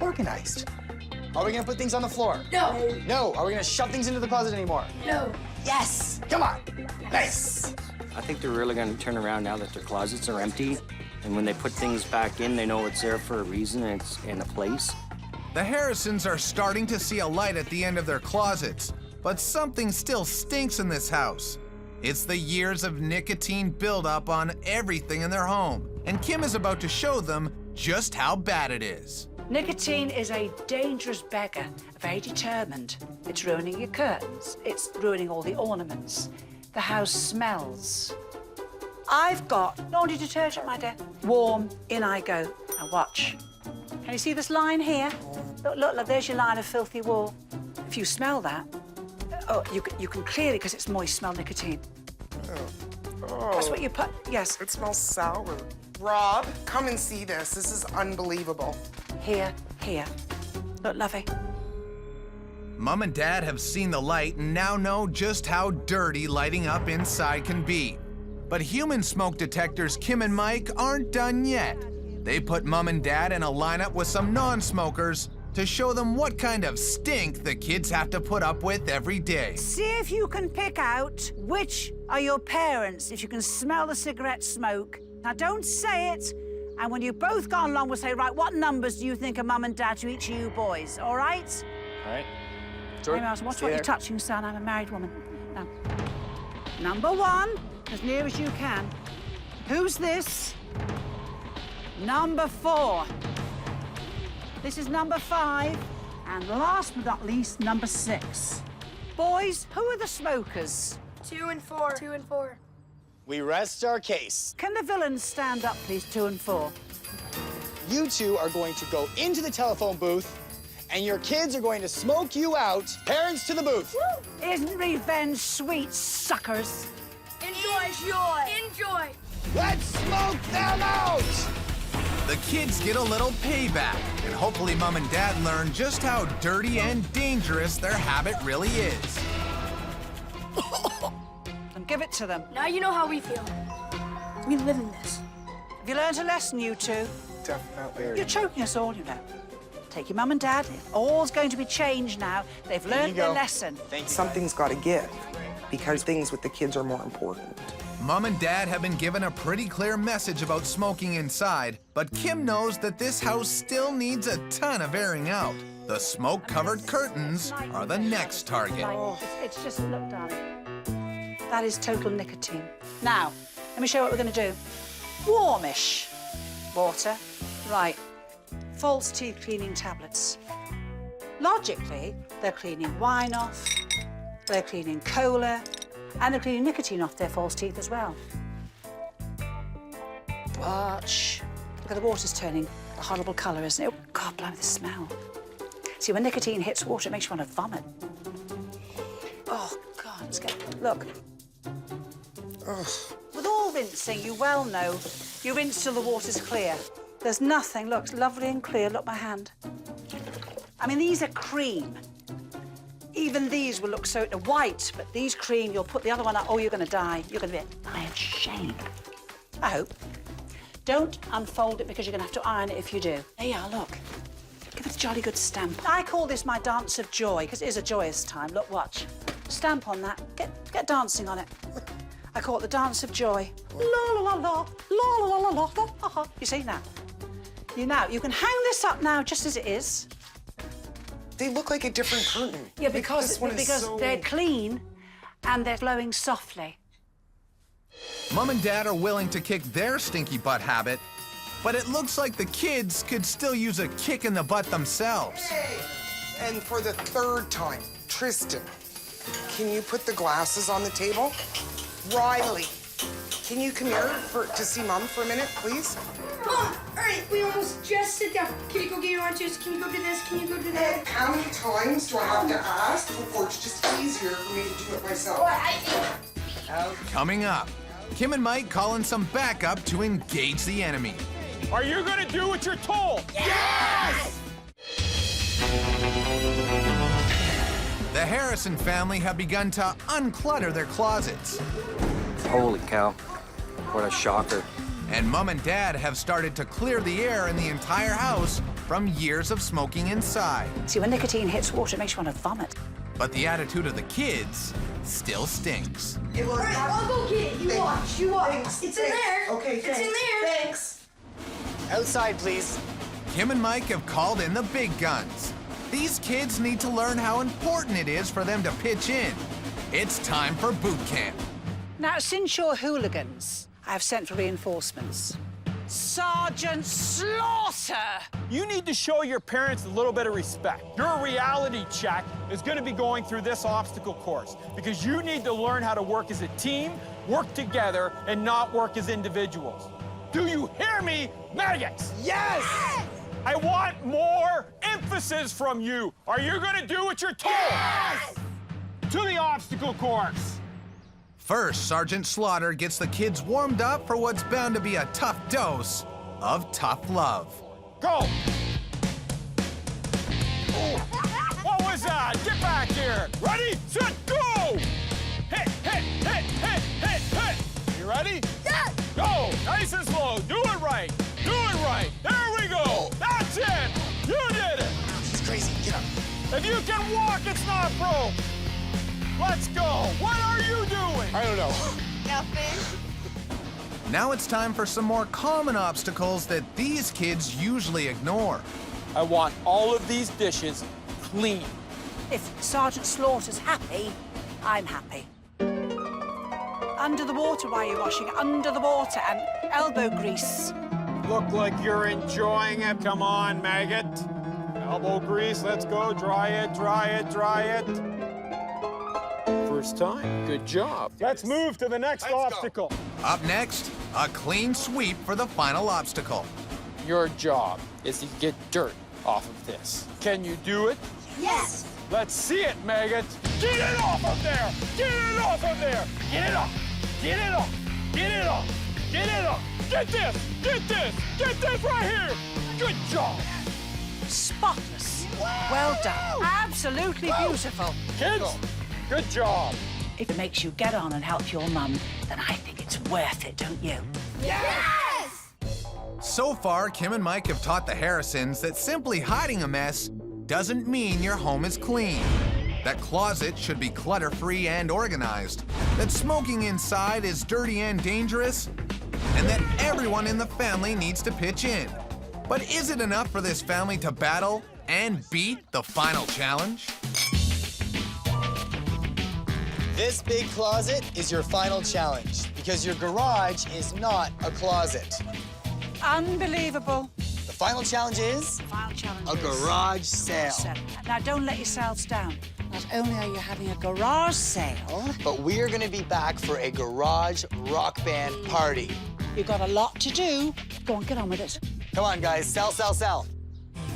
organized. Are we gonna put things on the floor? No. No. Are we gonna shove things into the closet anymore? No. Yes. Come on. Nice. I think they're really going to turn around now that their closets are empty. And when they put things back in, they know it's there for a reason and it's in a place. The Harrisons are starting to see a light at the end of their closets, but something still stinks in this house. It's the years of nicotine buildup on everything in their home, and Kim is about to show them just how bad it is. Nicotine is a dangerous beggar, very determined. It's ruining your curtains. It's ruining all the ornaments. The house smells. I've got laundry detergent, my dear. Warm, in I go. Now watch. Can you see this line here? Look, there's your line of filthy wool. If you smell that, oh, you can clearly, because it's moist, smell nicotine. Oh. That's what you put, yes. It smells sour. Rob, come and see this. This is unbelievable. Here. Look, lovey. Mom and Dad have seen the light and now know just how dirty lighting up inside can be. But human smoke detectors Kim and Mike aren't done yet. They put Mom and Dad in a lineup with some non-smokers to show them what kind of stink the kids have to put up with every day. See if you can pick out which are your parents, if you can smell the cigarette smoke. Now, don't say it, and when you've both gone along, we'll say, right, what numbers do you think are Mum and Dad to each of you boys, all right? All right. Hey, Miles, watch what you're touching, son. I'm a married woman. Now, number 1, as near as you can. Who's this? Number 4. This is number 5. And last but not least, number 6. Boys, who are the smokers? 2 and 4. 2 and 4. We rest our case. Can the villains stand up, please, 2 and 4? You two are going to go into the telephone booth, and your kids are going to smoke you out. Parents to the booth. Woo! Isn't revenge sweet, suckers? Enjoy. Let's smoke them out! The kids get a little payback, and hopefully Mom and Dad learn just how dirty and dangerous their habit really is. And give it to them. Now you know how we feel. We live in this. Have you learned a lesson, you two? Definitely. You're choking us all, you know. Take your Mum and Dad. All's going to be changed now. They've learned their lesson. Thank you. Something's got to give, because things with the kids are more important. Mom and Dad have been given a pretty clear message about smoking inside, but Kim knows that this house still needs a ton of airing out. The smoke-covered curtains are the next target. It's just, look, darling. That is total nicotine. Now, let me show you what we're going to do. Warmish. Water. Right. False teeth cleaning tablets. Logically, they're cleaning wine off, they're cleaning cola, and they're cleaning nicotine off their false teeth as well. But shh, look at the water's turning a horrible colour, isn't it? Oh, God, blimey, the smell. See, when nicotine hits water, it makes you want to vomit. Oh, God, let's get... Look. Ugh. With all rinsing, you well know, you rinse till the water's clear. There's nothing. Look, it's lovely and clear. Look, my hand. I mean, these are cream. Even these will look so white, but these cream, you'll put the other one up. Oh, you're going to die. You're going to be dying of shame. I hope. Don't unfold it because you're going to have to iron it if you do. There you are, look. Give it a jolly good stamp. I call this my dance of joy because it is a joyous time. Look, watch. Stamp on that. Get dancing on it. I call it the dance of joy. La la la la, la la la la la. Uh-huh. You see now? You can hang this up now just as it is. They look like a different curtain. Yeah, because so... they're clean and they're flowing softly. Mom and Dad are willing to kick their stinky butt habit, but it looks like the kids could still use a kick in the butt themselves. Hey! And for the 3rd time, Tristan, can you put the glasses on the table? Riley, can you come here to see Mom for a minute, please? Mom, all right, we almost just sit down. Can you go get your lunches? Can you go do this? Can you go do that? How many times do I have to ask before it's just easier for me to do it myself? Coming up, Kim and Mike calling some backup to engage the enemy. Are you gonna do what you're told? Yes! The Harrison family have begun to unclutter their closets. Holy cow. What a shocker. And Mom and Dad have started to clear the air in the entire house from years of smoking inside. See, when nicotine hits water, it makes you want to vomit. But the attitude of the kids still stinks. All right, I'll go get it. You watch. Thanks. It's in there. Okay, It's in there. Thanks. Outside, please. Kim and Mike have called in the big guns. These kids need to learn how important it is for them to pitch in. It's time for boot camp. Now, since you're hooligans, I have sent for reinforcements. Sergeant Slaughter! You need to show your parents a little bit of respect. Your reality check is going to be going through this obstacle course because you need to learn how to work as a team, work together, and not work as individuals. Do you hear me, maggots? Yes! I want more emphasis from you. Are you going to do what you're told? Yes! To the obstacle course. First, Sergeant Slaughter gets the kids warmed up for what's bound to be a tough dose of tough love. Go! What was that? Get back here. Ready, set, go! Hit, hit, hit, hit, hit, hit. You ready? Yes! Go! Nice and slow. Do it right. Do it right. There we go. That's it. You did it. crazy. Get up. If you can walk, it's not broke. Let's go. What are you doing? I don't know. Nothing. Now it's time for some more common obstacles that these kids usually ignore. I want all of these dishes clean. If Sergeant Slaughter's happy, I'm happy. Under the water while you're washing, under the water, and elbow grease. Look like you're enjoying it. Come on, maggot. Elbow grease, let's go. Dry it, dry it, dry it. First time, good job. Let's move to the next obstacle. Up next, a clean sweep for the final obstacle. Your job is to get dirt off of this. Can you do it? Yes. Let's see it, maggot. Get it off of there! Get it off of there! Get it off! Get it off! Get it off! Get it off! Get this! Get this! Get this right here! Good job! Spotless. Well done. Absolutely beautiful. Kids, good job. If it makes you get on and help your mum, then I think it's worth it, don't you? Yes! So far, Kim and Mike have taught the Harrisons that simply hiding a mess doesn't mean your home is clean. That closet should be clutter-free and organized. That smoking inside is dirty and dangerous. And that everyone in the family needs to pitch in. But is it enough for this family to battle and beat the final challenge? This big closet is your final challenge because your garage is not a closet. Unbelievable. The final challenge is Final challenge a is garage sale. Now, don't let yourselves down. Not only are you having a garage sale, But we are going to be back for a garage rock band party. you've got a lot to do. Go on, get on with it. Come on, guys. Sell, sell, sell.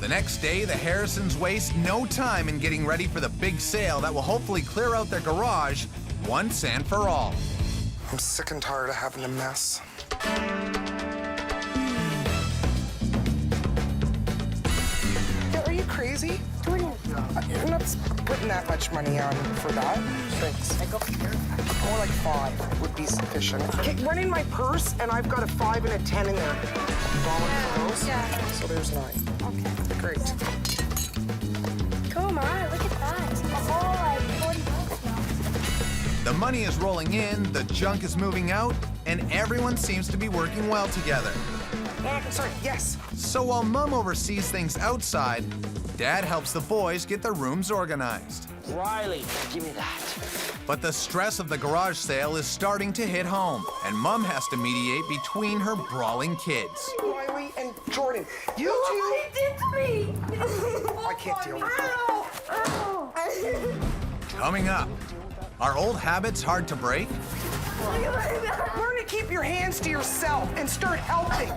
The next day, the Harrisons waste no time in getting ready for the big sale that will hopefully clear out their garage once and for all. I'm sick and tired of having a mess. Are you crazy? You're not putting that much money on for that. Thanks. More like 5 would be sufficient. Okay, run in my purse, and I've got a 5 and a 10 in there. $1 for those? Yeah. So there's 9. Okay. Great. Come on, look at that. It's all like 40 bucks now. The money is rolling in, the junk is moving out, and everyone seems to be working well together. Sorry, yes. So while Mom oversees things outside, Dad helps the boys get their rooms organized. Riley, give me that. But the stress of the garage sale is starting to hit home, and Mom has to mediate between her brawling kids. Riley and Jordan, you two. He did to me. I can't deal with it. Coming up, are old habits hard to break? Learn to keep your hands to yourself and start helping.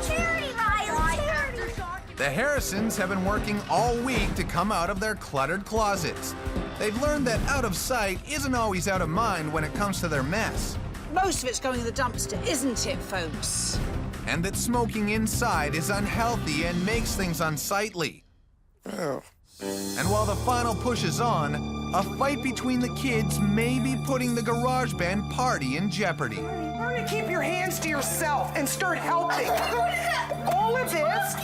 Charity, Riley, charity. The Harrisons have been working all week to come out of their cluttered closets. They've learned that out of sight isn't always out of mind when it comes to their mess. Most of it's going in the dumpster, isn't it, folks? And that smoking inside is unhealthy and makes things unsightly. Oh. And while the final push is on, a fight between the kids may be putting the garage band party in jeopardy. Learn to keep your hands to yourself and start helping. All of this.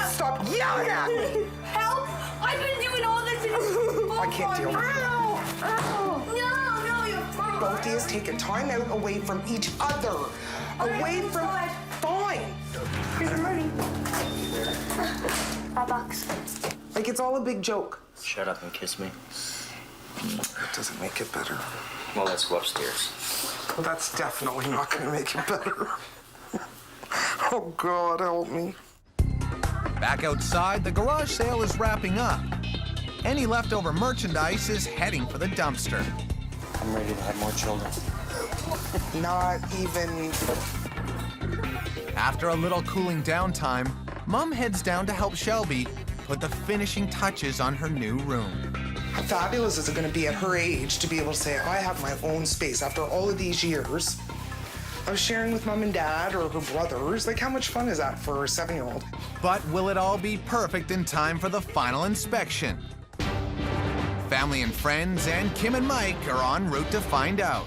Stop yelling at me. Help! I've been doing all this. I can't deal with it. No, you're fine. Both of you take a time out away from each other. Away from. Fine. Here's your money. $5. Like it's all a big joke. Shut up and kiss me. That doesn't make it better. Well, let's go upstairs. Well, that's definitely not going to make it better. Oh, God, help me. Back outside, the garage sale is wrapping up. Any leftover merchandise is heading for the dumpster. I'm ready to have more children. Not even. After a little cooling down time, Mom heads down to help Shelby put the finishing touches on her new room. How fabulous is it going to be at her age to be able to say, I have my own space after all of these years of sharing with Mom and Dad or her brothers? Like, how much fun is that for a 7-year-old? But will it all be perfect in time for the final inspection? Family and friends and Kim and Mike are en route to find out.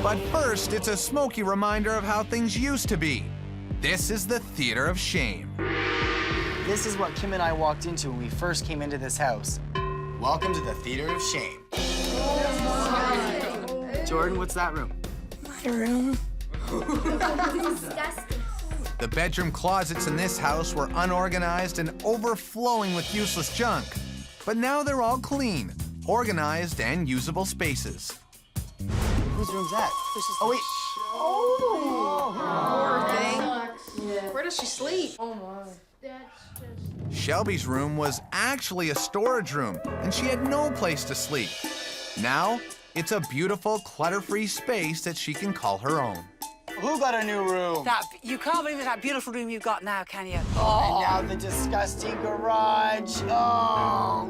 But first, it's a smoky reminder of how things used to be. This is the theater of shame. This is what Kim and I walked into when we first came into this house. Welcome to the theater of shame. Jordan, what's that room? My room. The bedroom closets in this house were unorganized and overflowing with useless junk. But now they're all clean, organized, and usable spaces. Whose room's that? Oh, wait. Where does she sleep? Oh my. Shelby's room was actually a storage room, and she had no place to sleep. Now, it's a beautiful, clutter-free space that she can call her own. Who got a new room? You can't believe it's that beautiful room you've got now, can you? And now the disgusting garage. Oh.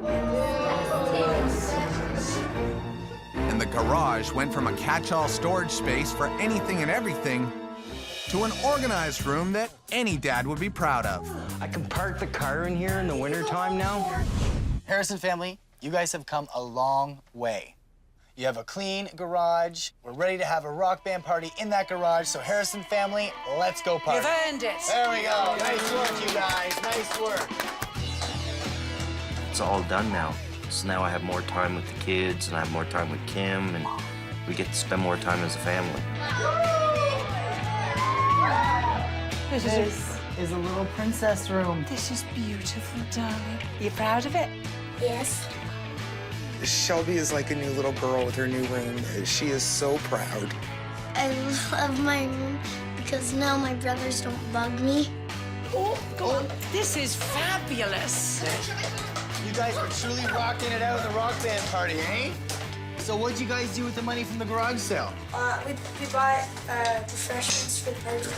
And the garage went from a catch-all storage space for anything and everything to an organized room that any dad would be proud of. I can park the car in here in the wintertime now. Harrison family, you guys have come a long way. You have a clean garage. We're ready to have a rock band party in that garage. So Harrison family, let's go party. You've earned it. There we go. Nice work, you guys. Nice work. It's all done now. So now I have more time with the kids, and I have more time with Kim, and we get to spend more time as a family. This is a little princess room. This is beautiful, darling. You proud of it? Yes. Shelby is like a new little girl with her new room. She is so proud. I love my room because now my brothers don't bug me. Oh, go on. This is fabulous. You guys were truly rocking it out at the rock band party, eh? So what'd you guys do with the money from the garage sale? We bought refreshments for the party.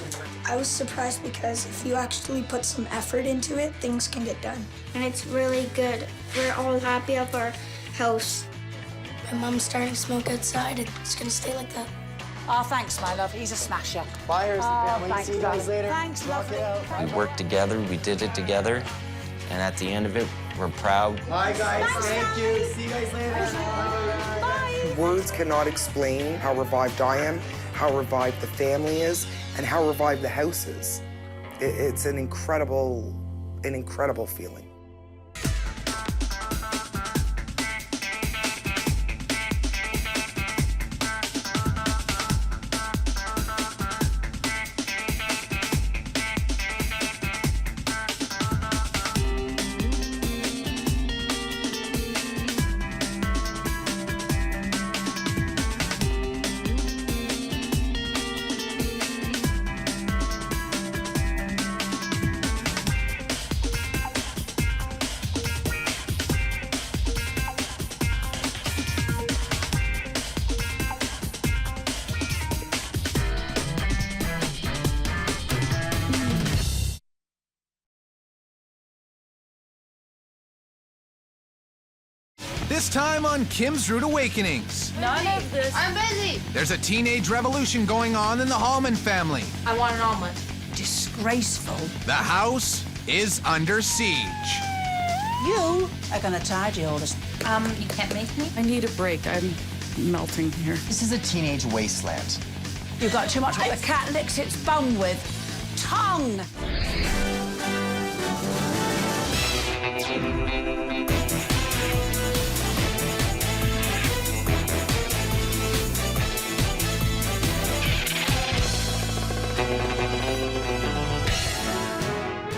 I was surprised because if you actually put some effort into it, things can get done. And it's really good. We're all happy of our house. My mom's starting to smoke outside. It's gonna stay like that. Oh, thanks, my love. He's a smasher. Bye, Harrison family. thanks, See you guys darling. later. Thanks, Rock lovely. it out. We worked together, we did it together, and at the end of it, we're proud. Bye, guys. Thank you. See you guys later. Bye. Words cannot explain how revived I am, how revived the family is, and how revived the house is. It's an incredible feeling. This time on Kim's Rude Awakenings. None of this. I'm busy. There's a teenage revolution going on in the Hulman family. I want an omelet. Disgraceful. The house is under siege. You are gonna tidy all this. You can't make me? I need a break. I'm melting here. This is a teenage wasteland. You've got too much what the cat licks its bone with. Tongue!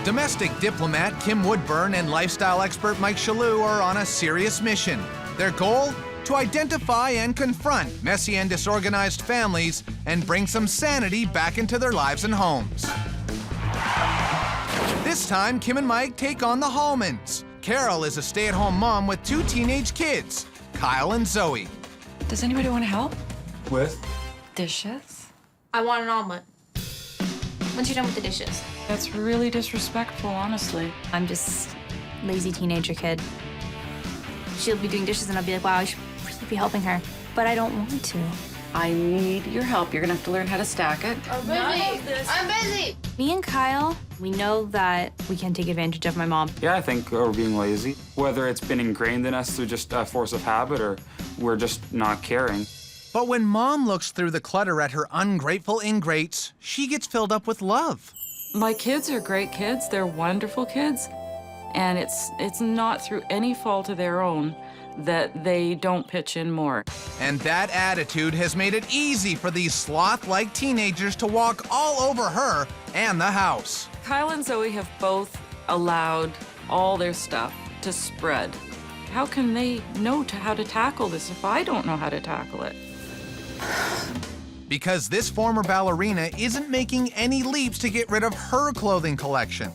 Domestic diplomat Kim Woodburn and lifestyle expert Mike Shalou are on a serious mission. Their goal? To identify and confront messy and disorganized families and bring some sanity back into their lives and homes. This time, Kim and Mike take on the Hulmans. Carol is a stay-at-home mom with 2 teenage kids, Kyle and Zoe. Does anybody want to help? With? Dishes? I want an omelet. Once you're done with the dishes. That's really disrespectful, honestly. I'm just lazy teenager kid. She'll be doing dishes and I'll be like, wow, I should really be helping her. But I don't want to. I need your help. You're gonna have to learn how to stack it. I'm busy. I'm busy. Me and Kyle, we know that we can take advantage of my mom. Yeah, I think we're being lazy. Whether it's been ingrained in us through just a force of habit or we're just not caring. But when Mom looks through the clutter at her ungrateful ingrates, she gets filled up with love. My kids are great kids. They're wonderful kids. And it's not through any fault of their own that they don't pitch in more. And that attitude has made it easy for these sloth-like teenagers to walk all over her and the house. Kyle and Zoe have both allowed all their stuff to spread. How can they know how to tackle this if I don't know how to tackle it? Because this former ballerina isn't making any leaps to get rid of her clothing collection.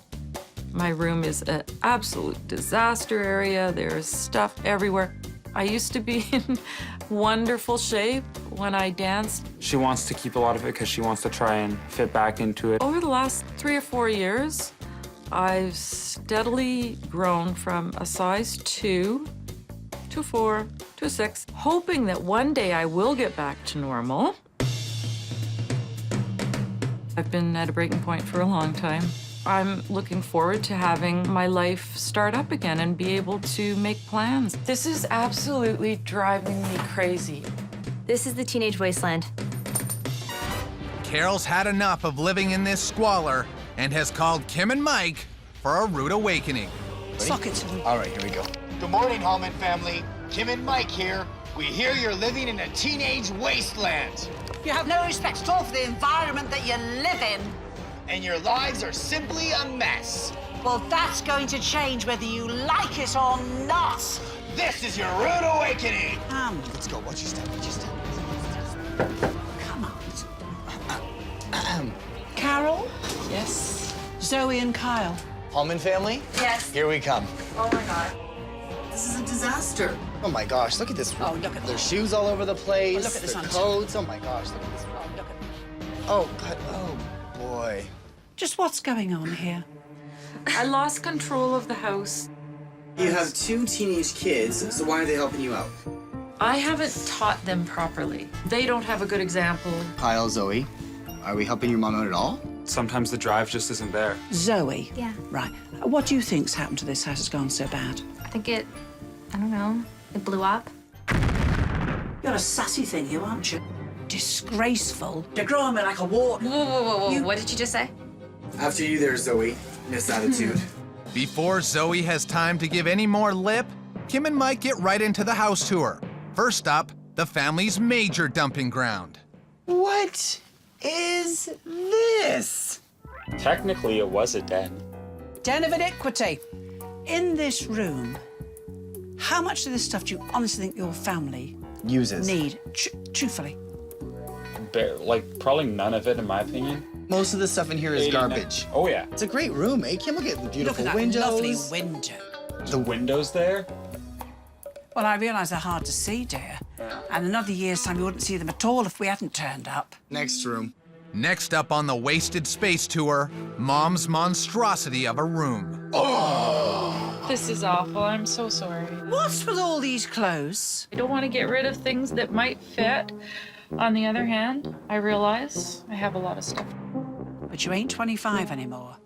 My room is an absolute disaster area. There's stuff everywhere. I used to be in wonderful shape when I danced. She wants to keep a lot of it because she wants to try and fit back into it. Over the last 3 or 4 years, I've steadily grown from a size 2 to a 4 to a 6, hoping that one day I will get back to normal. I've been at a breaking point for a long time. I'm looking forward to having my life start up again and be able to make plans. This is absolutely driving me crazy. This is the teenage wasteland. Carol's had enough of living in this squalor and has called Kim and Mike for a rude awakening. Suck it. All right, here we go. Good morning, Hulman family. Kim and Mike here. We hear you're living in a teenage wasteland. You have no respect at all for the environment that you live in. And your lives are simply a mess. Well, that's going to change whether you like it or not. This is your rude awakening. Let's go. Watch your step. Watch your step. Come on. Carol? Yes? Zoe and Kyle. Hulman family? Yes. Here we come. Oh my God. This is a disaster. Oh my gosh, look at this room. Oh, look at Their that. shoes all over the place. Oh, look at this their one. coats. Oh my gosh, look at this room. Oh, look at Oh, God. Oh, boy. Just what's going on here? I lost control of the house. You have 2 teenage kids, so why are they helping you out? I haven't taught them properly. They don't have a good example. Kyle, Zoe, are we helping your mom out at all? Sometimes the drive just isn't there. Zoe. Yeah. Right. What do you think's happened to this house that's gone so bad? I think I don't know, it blew up. You're a sassy thing, you aren't you? Disgraceful. You're growing me like a wart. Whoa. What did you just say? After you there, Zoe. Miss attitude. Before Zoe has time to give any more lip, Kim and Mike get right into the house tour. First up, the family's major dumping ground. What is this? Technically, it was a den. Den of iniquity. In this room, how much of this stuff do you honestly think your family Uses. need? Truthfully. Like, probably none of it, in my opinion. Most of the stuff in here is garbage. Oh, yeah. It's a great room, eh? Kim, look at the beautiful Look at that windows. lovely window. The windows there? Well, I realise they're hard to see, dear. And another year's time, you wouldn't see them at all if we hadn't turned up. Next room. Next up on the wasted space tour, Mom's monstrosity of a room. Oh! This is awful. I'm so sorry. What's with all these clothes? I don't want to get rid of things that might fit. On the other hand, I realize I have a lot of stuff. But you ain't 25 anymore.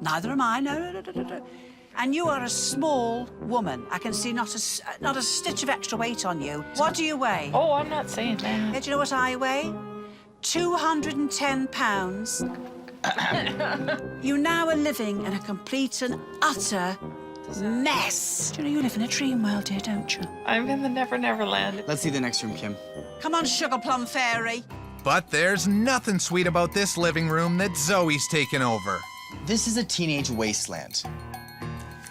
Neither am I. No. And you are a small woman. I can see not a stitch of extra weight on you. What do you weigh? Oh, I'm not saying that. Do you know what I weigh? 210 pounds. You now are living in a complete and utter mess. Do you know you live in a dream world, dear, don't you? I'm in the Never Never Land. Let's see the next room, Kim. Come on, Sugar Plum Fairy. But there's nothing sweet about this living room that Zoe's taken over. This is a teenage wasteland.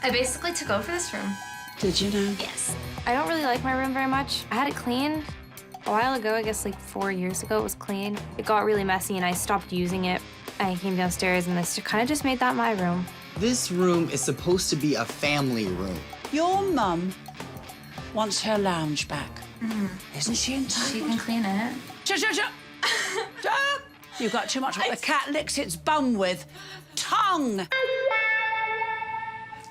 I basically took over this room. Did you know? Yes. I don't really like my room very much. I had it clean a while ago, I guess like 4 years ago it was clean. It got really messy and I stopped using it. I came downstairs and I kind of just made that my room. This room is supposed to be a family room. Your mum wants her lounge back. Isn't she entitled? She can clean it. Shut. You've got too much what the cat licks its bum with. Tongue!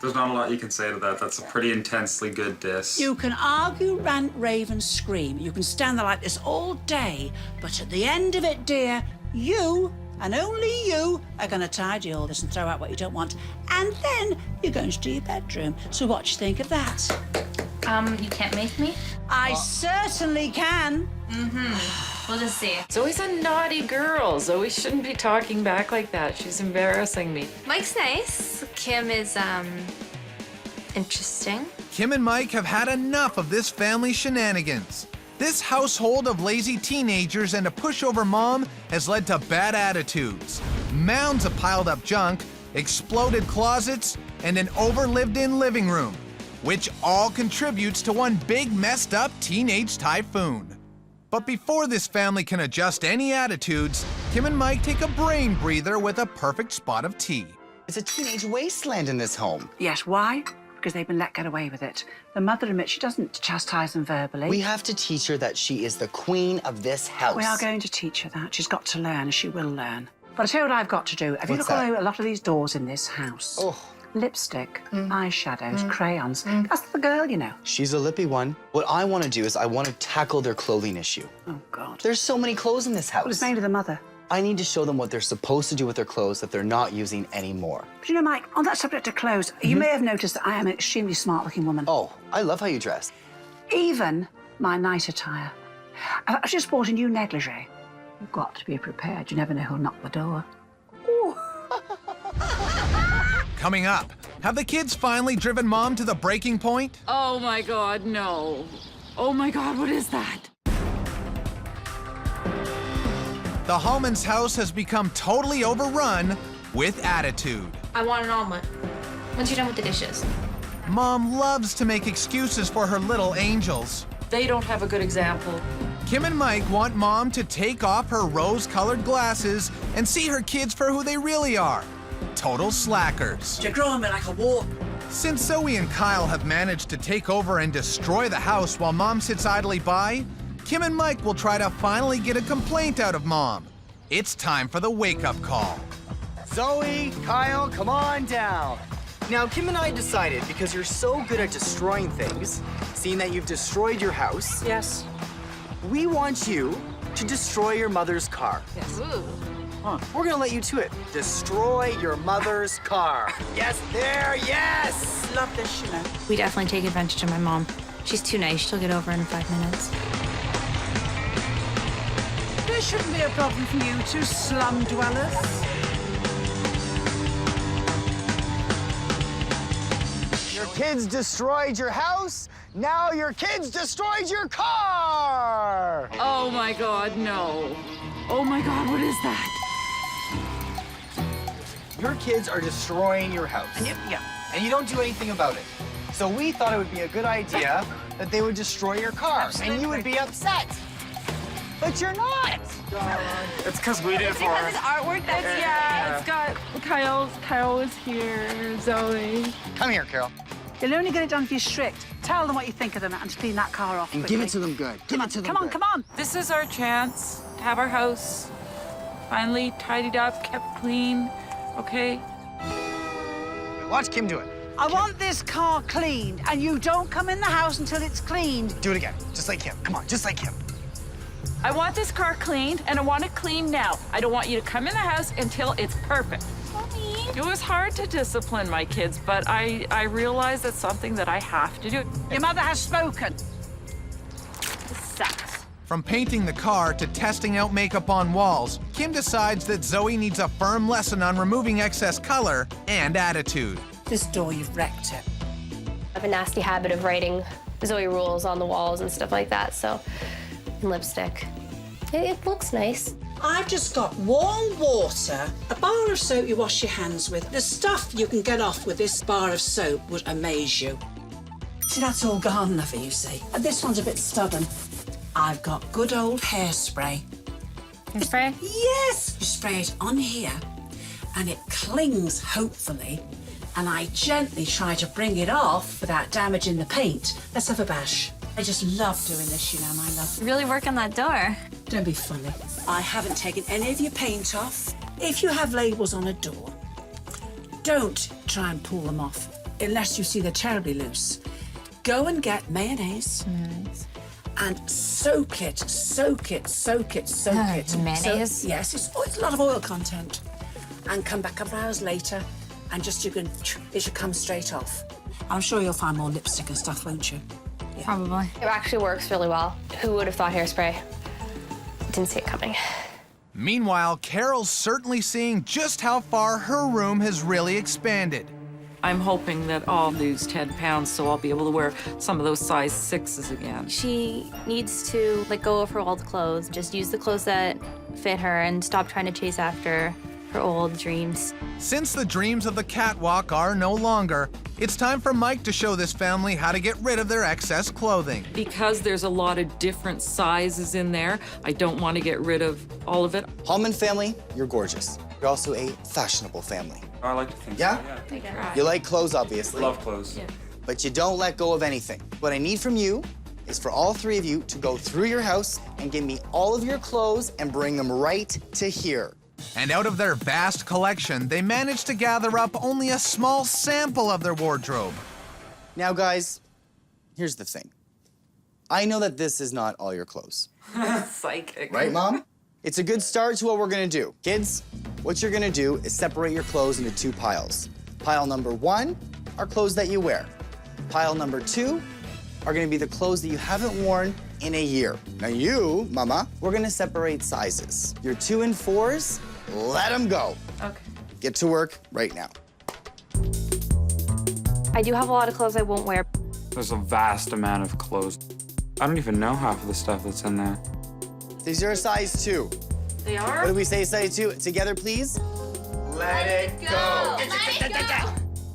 There's not a lot you can say to that. That's a pretty intensely good diss. You can argue, rant, rave, and scream. You can stand there like this all day, but at the end of it, dear, you And only you are going to tidy all this and throw out what you don't want. And then you're going to do your bedroom. So what do you think of that? You can't make me? I certainly can. We'll just see. Zoe's a naughty girl. Zoe shouldn't be talking back like that. She's embarrassing me. Mike's nice. Kim is, interesting. Kim and Mike have had enough of this family shenanigans. This household of lazy teenagers and a pushover mom has led to bad attitudes, mounds of piled up junk, exploded closets, and an over-lived-in living room, which all contributes to one big messed up teenage typhoon. But before this family can adjust any attitudes, Kim and Mike take a brain breather with a perfect spot of tea. It's a teenage wasteland in this home. Yes, why? Because they've been let get away with it. The mother admits she doesn't chastise them verbally. We have to teach her that she is the queen of this house. We are going to teach her that. She's got to learn, and she will learn. But I'll tell you what I've got to do. Have you looked at a lot of these doors in this house? Oh. Lipstick, eyeshadows, crayons. That's the girl, you know. She's a lippy one. What I want to do is I want to tackle their clothing issue. Oh, God. There's so many clothes in this house. Well, it's made of the mother. I need to show them what they're supposed to do with their clothes that they're not using anymore. But you know, Mike, on that subject of clothes, you may have noticed that I am an extremely smart-looking woman. Oh, I love how you dress. Even my night attire. I've just bought a new negligee. You've got to be prepared. You never know who'll knock the door. Coming up, have the kids finally driven Mom to the breaking point? Oh my God, no. Oh my God, what is that? The Hulman's house has become totally overrun with attitude. I want an omelet. Once you're done with the dishes. Mom loves to make excuses for her little angels. They don't have a good example. Kim and Mike want Mom to take off her rose-colored glasses and see her kids for who they really are. Total slackers. You're growing me like a warp. Since Zoe and Kyle have managed to take over and destroy the house while Mom sits idly by, Kim and Mike will try to finally get a complaint out of Mom. It's time for the wake-up call. Zoe, Kyle, come on down. Now, Kim and I decided, because you're so good at destroying things, seeing that you've destroyed your house, Yes. we want you to destroy your mother's car. Yes. We're gonna let you to it. Destroy your mother's car. Yes, there, yes! Love this, you know. We definitely take advantage of my mom. She's too nice. She'll get over it in 5 minutes. There shouldn't be a problem for you two slum dwellers. Your kids destroyed your house, now your kids destroyed your car! Oh my God, no. Oh my God, what is that? Your kids are destroying your house. And you don't do anything about it. So we thought it would be a good idea that they would destroy your car, and you would be upset. But you're not. It's because we did it for her. It's artwork that's It's got Kyle is here, Zoe. Come here, Carol. You'll only get it done if you're strict. Tell them what you think of them and to clean that car off And quickly. give it to them good. Give it to them Come on, good. come on. This is our chance to have our house finally tidied up, kept clean, okay? Watch Kim do it. I want this car cleaned, and you don't come in the house until it's cleaned. Do it again, just like Kim. Come on, just like Kim. I want this car cleaned, and I want it clean now. I don't want you to come in the house until it's perfect. Mommy. It was hard to discipline my kids, but I realize that's something that I have to do. Your mother has spoken. This sucks. From painting the car to testing out makeup on walls, Kim decides that Zoe needs a firm lesson on removing excess color and attitude. This door, you've wrecked it. I have a nasty habit of writing Zoe rules on the walls and stuff like that, so, and lipstick. It looks nice. I've just got warm water, a bar of soap you wash your hands with. The stuff you can get off with this bar of soap would amaze you. See, that's all gone, Lovey, you see. And this one's a bit stubborn. I've got good old hairspray. Hairspray? Yes! You spray it on here, and it clings, hopefully, and I gently try to bring it off without damaging the paint. Let's have a bash. I just love doing this, you know, my love. Really work on that door. Don't be funny. I haven't taken any of your paint off. If you have labels on a door, don't try and pull them off unless you see they're terribly loose. Go and get mayonnaise, and soak it, soak it, soak it, soak it. Mayonnaise? Yes, it's a lot of oil content. And come back a couple of hours later, and just it should come straight off. I'm sure you'll find more lipstick and stuff, won't you? Yeah. Probably. It actually works really well. Who would have thought hairspray? Didn't see it coming. Meanwhile, Carol's certainly seeing just how far her room has really expanded. I'm hoping that I'll lose 10 pounds so I'll be able to wear some of those size 6s again. She needs to let go of her old clothes, just use the clothes that fit her and stop trying to chase after her old dreams. Since the dreams of the catwalk are no longer, it's time for Mike to show this family how to get rid of their excess clothing. Because there's a lot of different sizes in there, I don't want to get rid of all of it. Hulman family, you're gorgeous. You're also a fashionable family. I like to think Yeah? so, You like clothes, obviously. Love clothes. Yeah. But you don't let go of anything. What I need from you is for all 3 of you to go through your house and give me all of your clothes and bring them right to here. And out of their vast collection, they managed to gather up only a small sample of their wardrobe. Now, guys, here's the thing. I know that this is not all your clothes. Psychic. Right, Mom? It's a good start to what we're gonna do. Kids, what you're gonna do is separate your clothes into 2 piles. Pile number 1 are clothes that you wear. Pile number 2 are gonna be the clothes that you haven't worn in a year. Now you, Mama, we're gonna separate sizes. Your 2 and 4s, let them go. Okay. Get to work right now. I do have a lot of clothes I won't wear. There's a vast amount of clothes. I don't even know half of the stuff that's in there. These are a size 2. They are? What do we say, size 2? Together, please. Let it go.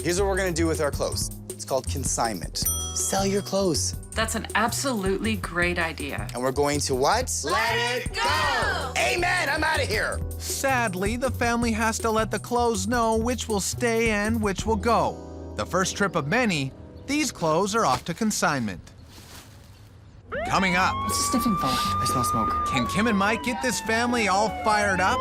Here's what we're gonna do with our clothes. It's called consignment. Sell your clothes. That's an absolutely great idea. And we're going to what? Let it go! Amen! I'm out of here! Sadly, the family has to let the clothes know which will stay and which will go. The first trip of many, these clothes are off to consignment. Coming up, What's the sniffing for? I smell smoke. can Kim and Mike get this family all fired up?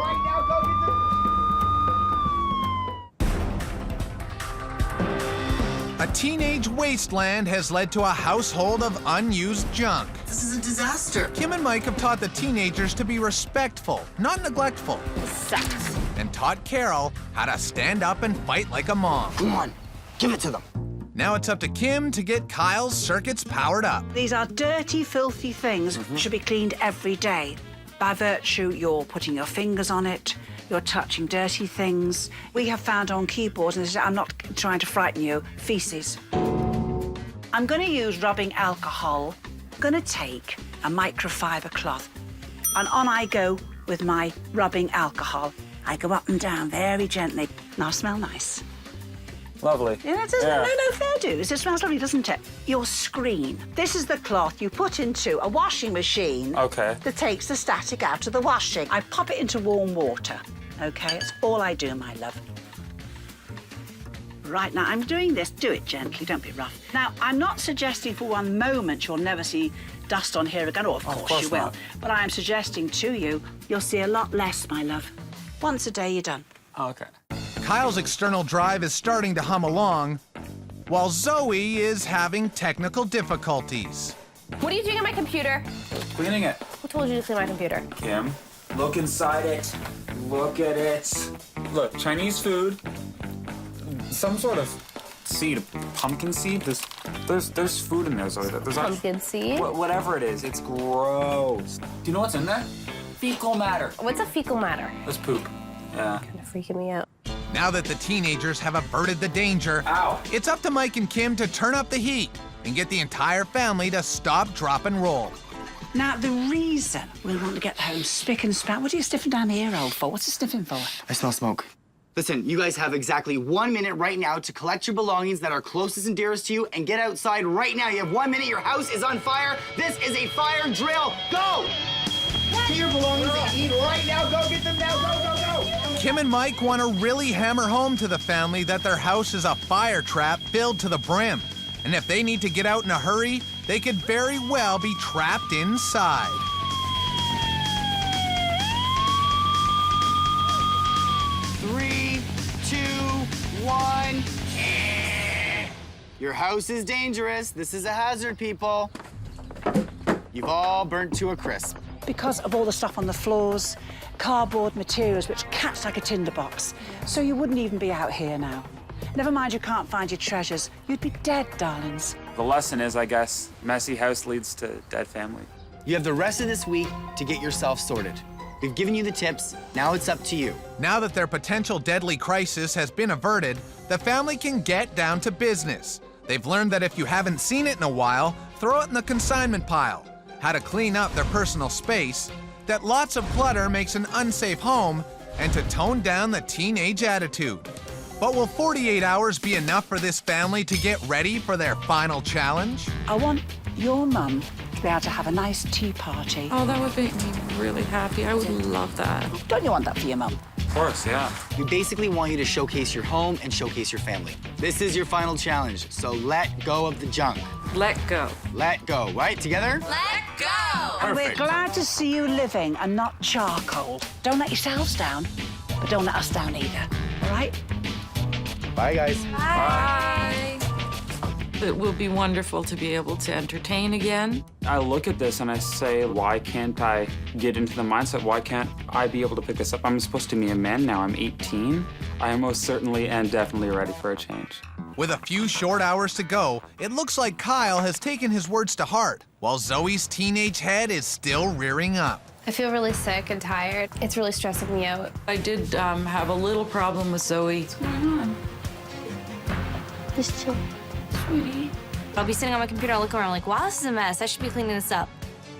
A teenage wasteland has led to a household of unused junk. This is a disaster. Kim and Mike have taught the teenagers to be respectful, not neglectful, Sucks. and taught Carol how to stand up and fight like a mom. Come on, give it to them. Now it's up to Kim to get Kyle's circuits powered up. These are dirty, filthy things should be cleaned every day. By virtue, you're putting your fingers on it, you're touching dirty things. We have found on keyboards, and I'm not trying to frighten you, feces. I'm going to use rubbing alcohol. I'm going to take a microfiber cloth, and on I go with my rubbing alcohol. I go up and down very gently. Now smell nice. Lovely. Yeah, it doesn't. No fair dues. It smells lovely, doesn't it? Your screen. This is the cloth you put into a washing machine. Okay. That takes the static out of the washing. I pop it into warm water. Okay, it's all I do, my love. Right, now I'm doing this. Do it gently, don't be rough. Now, I'm not suggesting for one moment you'll never see dust on here again. Oh, of course you will. not. But I am suggesting to you, you'll see a lot less, my love. Once a day, you're done. Okay. Kyle's external drive is starting to hum along, while Zoe is having technical difficulties. What are you doing on my computer? Cleaning it. Who told you to clean my computer? Kim, look inside it. Look at it. Look, Chinese food. Some sort of seed, pumpkin seed. There's food in there, Zoe. There's Pumpkin seed? Whatever it is, it's gross. Do you know what's in there? Fecal matter. What's a fecal matter? That's poop. Yeah. Kind of freaking me out. Now that the teenagers have averted the danger, it's up to Mike and Kim to turn up the heat and get the entire family to stop, drop, and roll. Now, the reason we want to get home spick and span. What are you sniffing down the ear hole for? What's it sniffing for? I smell smoke. Listen, you guys have exactly 1 minute right now to collect your belongings that are closest and dearest to you and get outside right now. You have 1 minute. Your house is on fire. This is a fire drill. Go! Get your belongings and eat right now. Go get them now. Go, go, go. Kim and Mike want to really hammer home to the family that their house is a fire trap filled to the brim. And if they need to get out in a hurry, they could very well be trapped inside. Three, 2, 1. Your house is dangerous. This is a hazard, people. You've all burnt to a crisp. Because of all the stuff on the floors, cardboard materials which catch like a tinderbox. So you wouldn't even be out here now. Never mind you can't find your treasures. You'd be dead, darlings. The lesson is, I guess, messy house leads to dead family. You have the rest of this week to get yourself sorted. We've given you the tips, now it's up to you. Now that their potential deadly crisis has been averted, the family can get down to business. They've learned that if you haven't seen it in a while, throw it in the consignment pile, how to clean up their personal space, that lots of clutter makes an unsafe home, and to tone down the teenage attitude. But will 48 hours be enough for this family to get ready for their final challenge? I want your mum to be able to have a nice tea party. Oh, that would make me really happy. I would love that. Don't you want that for your mum? Of course, yeah. We basically want you to showcase your home and showcase your family. This is your final challenge, so let go of the junk. Let go. Let go, right? Together? Let go! And we're glad to see you living and not charcoal. Don't let yourselves down, but don't let us down either, all right? Bye, guys. Bye. It will be wonderful to be able to entertain again. I look at this and I say, why can't I get into the mindset? Why can't I be able to pick this up? I'm supposed to be a man now. I'm 18. I am most certainly and definitely ready for a change. With a few short hours to go, it looks like Kyle has taken his words to heart, while Zoe's teenage head is still rearing up. I feel really sick and tired. It's really stressing me out. I did have a little problem with Zoe. What's going on? Just chill. Sweetie. I'll be sitting on my computer, I'll look around like, wow, this is a mess. I should be cleaning this up.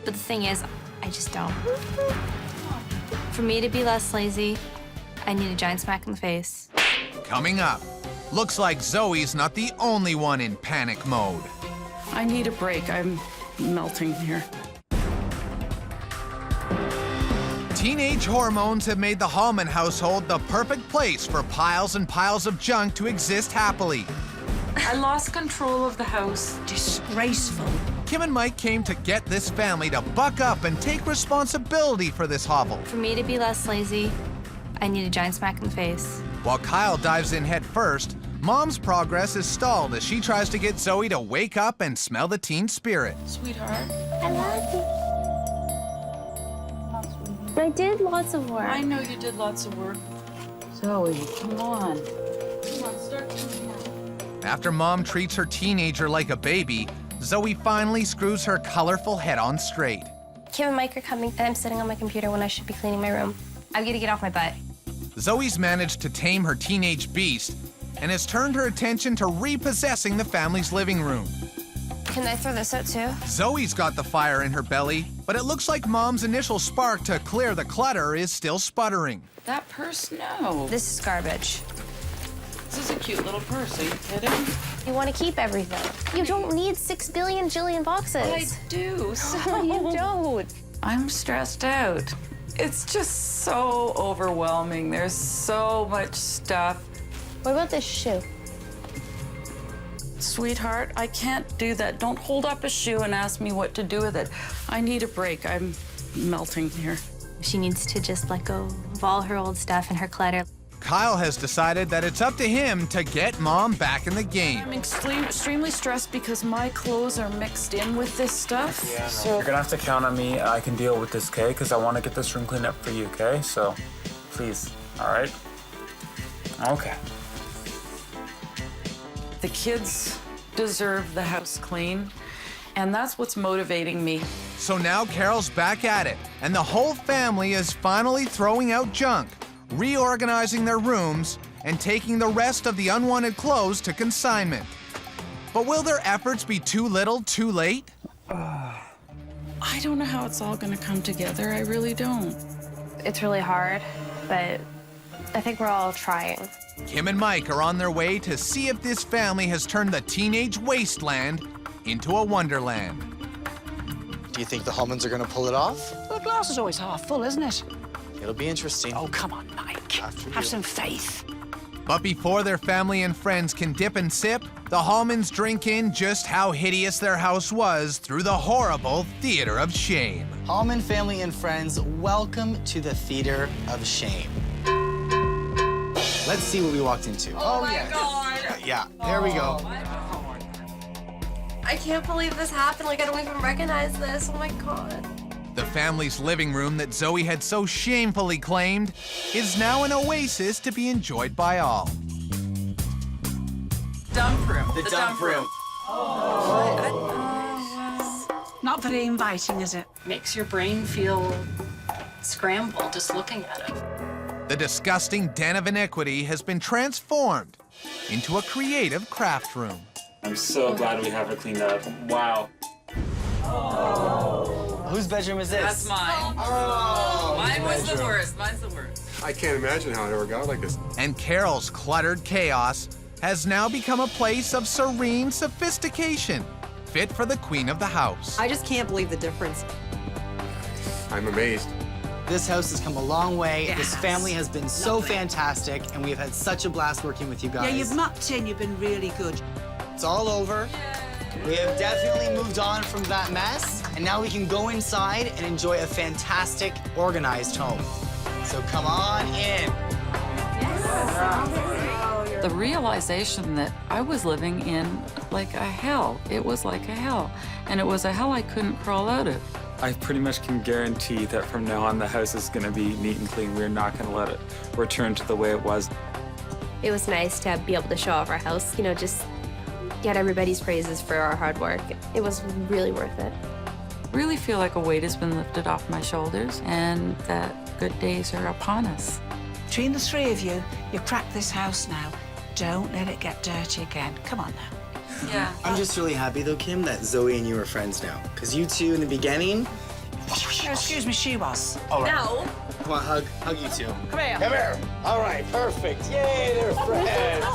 But the thing is, I just don't. For me to be less lazy, I need a giant smack in the face. Coming up, looks like Zoe's not the only one in panic mode. I need a break. I'm melting here. Teenage hormones have made the Hulman household the perfect place for piles and piles of junk to exist happily. I lost control of the house. Disgraceful. Kim and Mike came to get this family to buck up and take responsibility for this hovel. For me to be less lazy, I need a giant smack in the face. While Kyle dives in head first, Mom's progress is stalled as she tries to get Zoe to wake up and smell the teen spirit. Sweetheart. I love you. I did lots of work. I know you did lots of work. Zoe, come on. Come on, start doing that. After Mom treats her teenager like a baby, Zoe finally screws her colorful head on straight. Kim and Mike are coming, and I'm sitting on my computer when I should be cleaning my room. I'm gonna get off my butt. Zoe's managed to tame her teenage beast and has turned her attention to repossessing the family's living room. Can I throw this out too? Zoe's got the fire in her belly, but it looks like Mom's initial spark to clear the clutter is still sputtering. That purse, no. This is garbage. This is a cute little purse. Are you kidding? You want to keep everything. You don't need 6 billion jillion boxes. I do. So you don't. I'm stressed out. It's just so overwhelming. There's so much stuff. What about this shoe? Sweetheart, I can't do that. Don't hold up a shoe and ask me what to do with it. I need a break. I'm melting here. She needs to just let go of all her old stuff and her clutter. Kyle has decided that it's up to him to get Mom back in the game. I'm extremely stressed because my clothes are mixed in with this stuff. Yeah, no. You're gonna have to count on me. I can deal with this, okay? Because I want to get this room cleaned up for you, okay? So, please, all right? Okay. The kids deserve the house clean, and that's what's motivating me. So now Carol's back at it, and the whole family is finally throwing out junk, reorganizing their rooms, and taking the rest of the unwanted clothes to consignment. But will their efforts be too little, too late? I don't know how it's all gonna come together. I really don't. It's really hard, but I think we're all trying. Kim and Mike are on their way to see if this family has turned the teenage wasteland into a wonderland. Do you think the Hulmans are gonna pull it off? Well, the glass is always half full, isn't it? It'll be interesting. Oh, come on, Mike. Have some faith. But before their family and friends can dip and sip, the Hulmans drink in just how hideous their house was through the horrible theater of shame. Hulman family and friends, welcome to the theater of shame. Let's see what we walked into. Oh my yeah. God. Yeah, there we go. I can't believe this happened. Like, I don't even recognize this. Oh my God. The family's living room that Zoe had so shamefully claimed is now an oasis to be enjoyed by all. Dump room. The dump room. Not very inviting, is it? Makes your brain feel scrambled just looking at it. The disgusting den of iniquity has been transformed into a creative craft room. I'm so glad we have it cleaned up. Wow. Whose bedroom is this? That's mine. Oh, Mine was the worst. Mine's the worst. I can't imagine how it ever got like this. And Carol's cluttered chaos has now become a place of serene sophistication, fit for the queen of the house. I just can't believe the difference. I'm amazed. This house has come a long way. Yes. This family has been so Lovely. fantastic, and we've had such a blast working with you guys. Yeah, you've mucked in. You've been really good. It's all over. We have definitely moved on from that mess, and now we can go inside and enjoy a fantastic, organized home. So come on in. The realization that I was living in like a hell. It was like a hell. And it was a hell I couldn't crawl out of. I pretty much can guarantee that from now on the house is going to be neat and clean. We're not going to let it return to the way it was. It was nice to be able to show off our house, you know, just get everybody's praises for our hard work. It was really worth it. Really feel like a weight has been lifted off my shoulders and that good days are upon us. Between the three of you, you cracked this house now. Don't let it get dirty again. Come on now. Yeah. I'm just really happy, though, Kim, that Zoe and you are friends now. Because you two, in the beginning... No, excuse me, she was. All right. No. Come on, hug you two. Come here. Come here. All right, perfect. Yay, they're friends.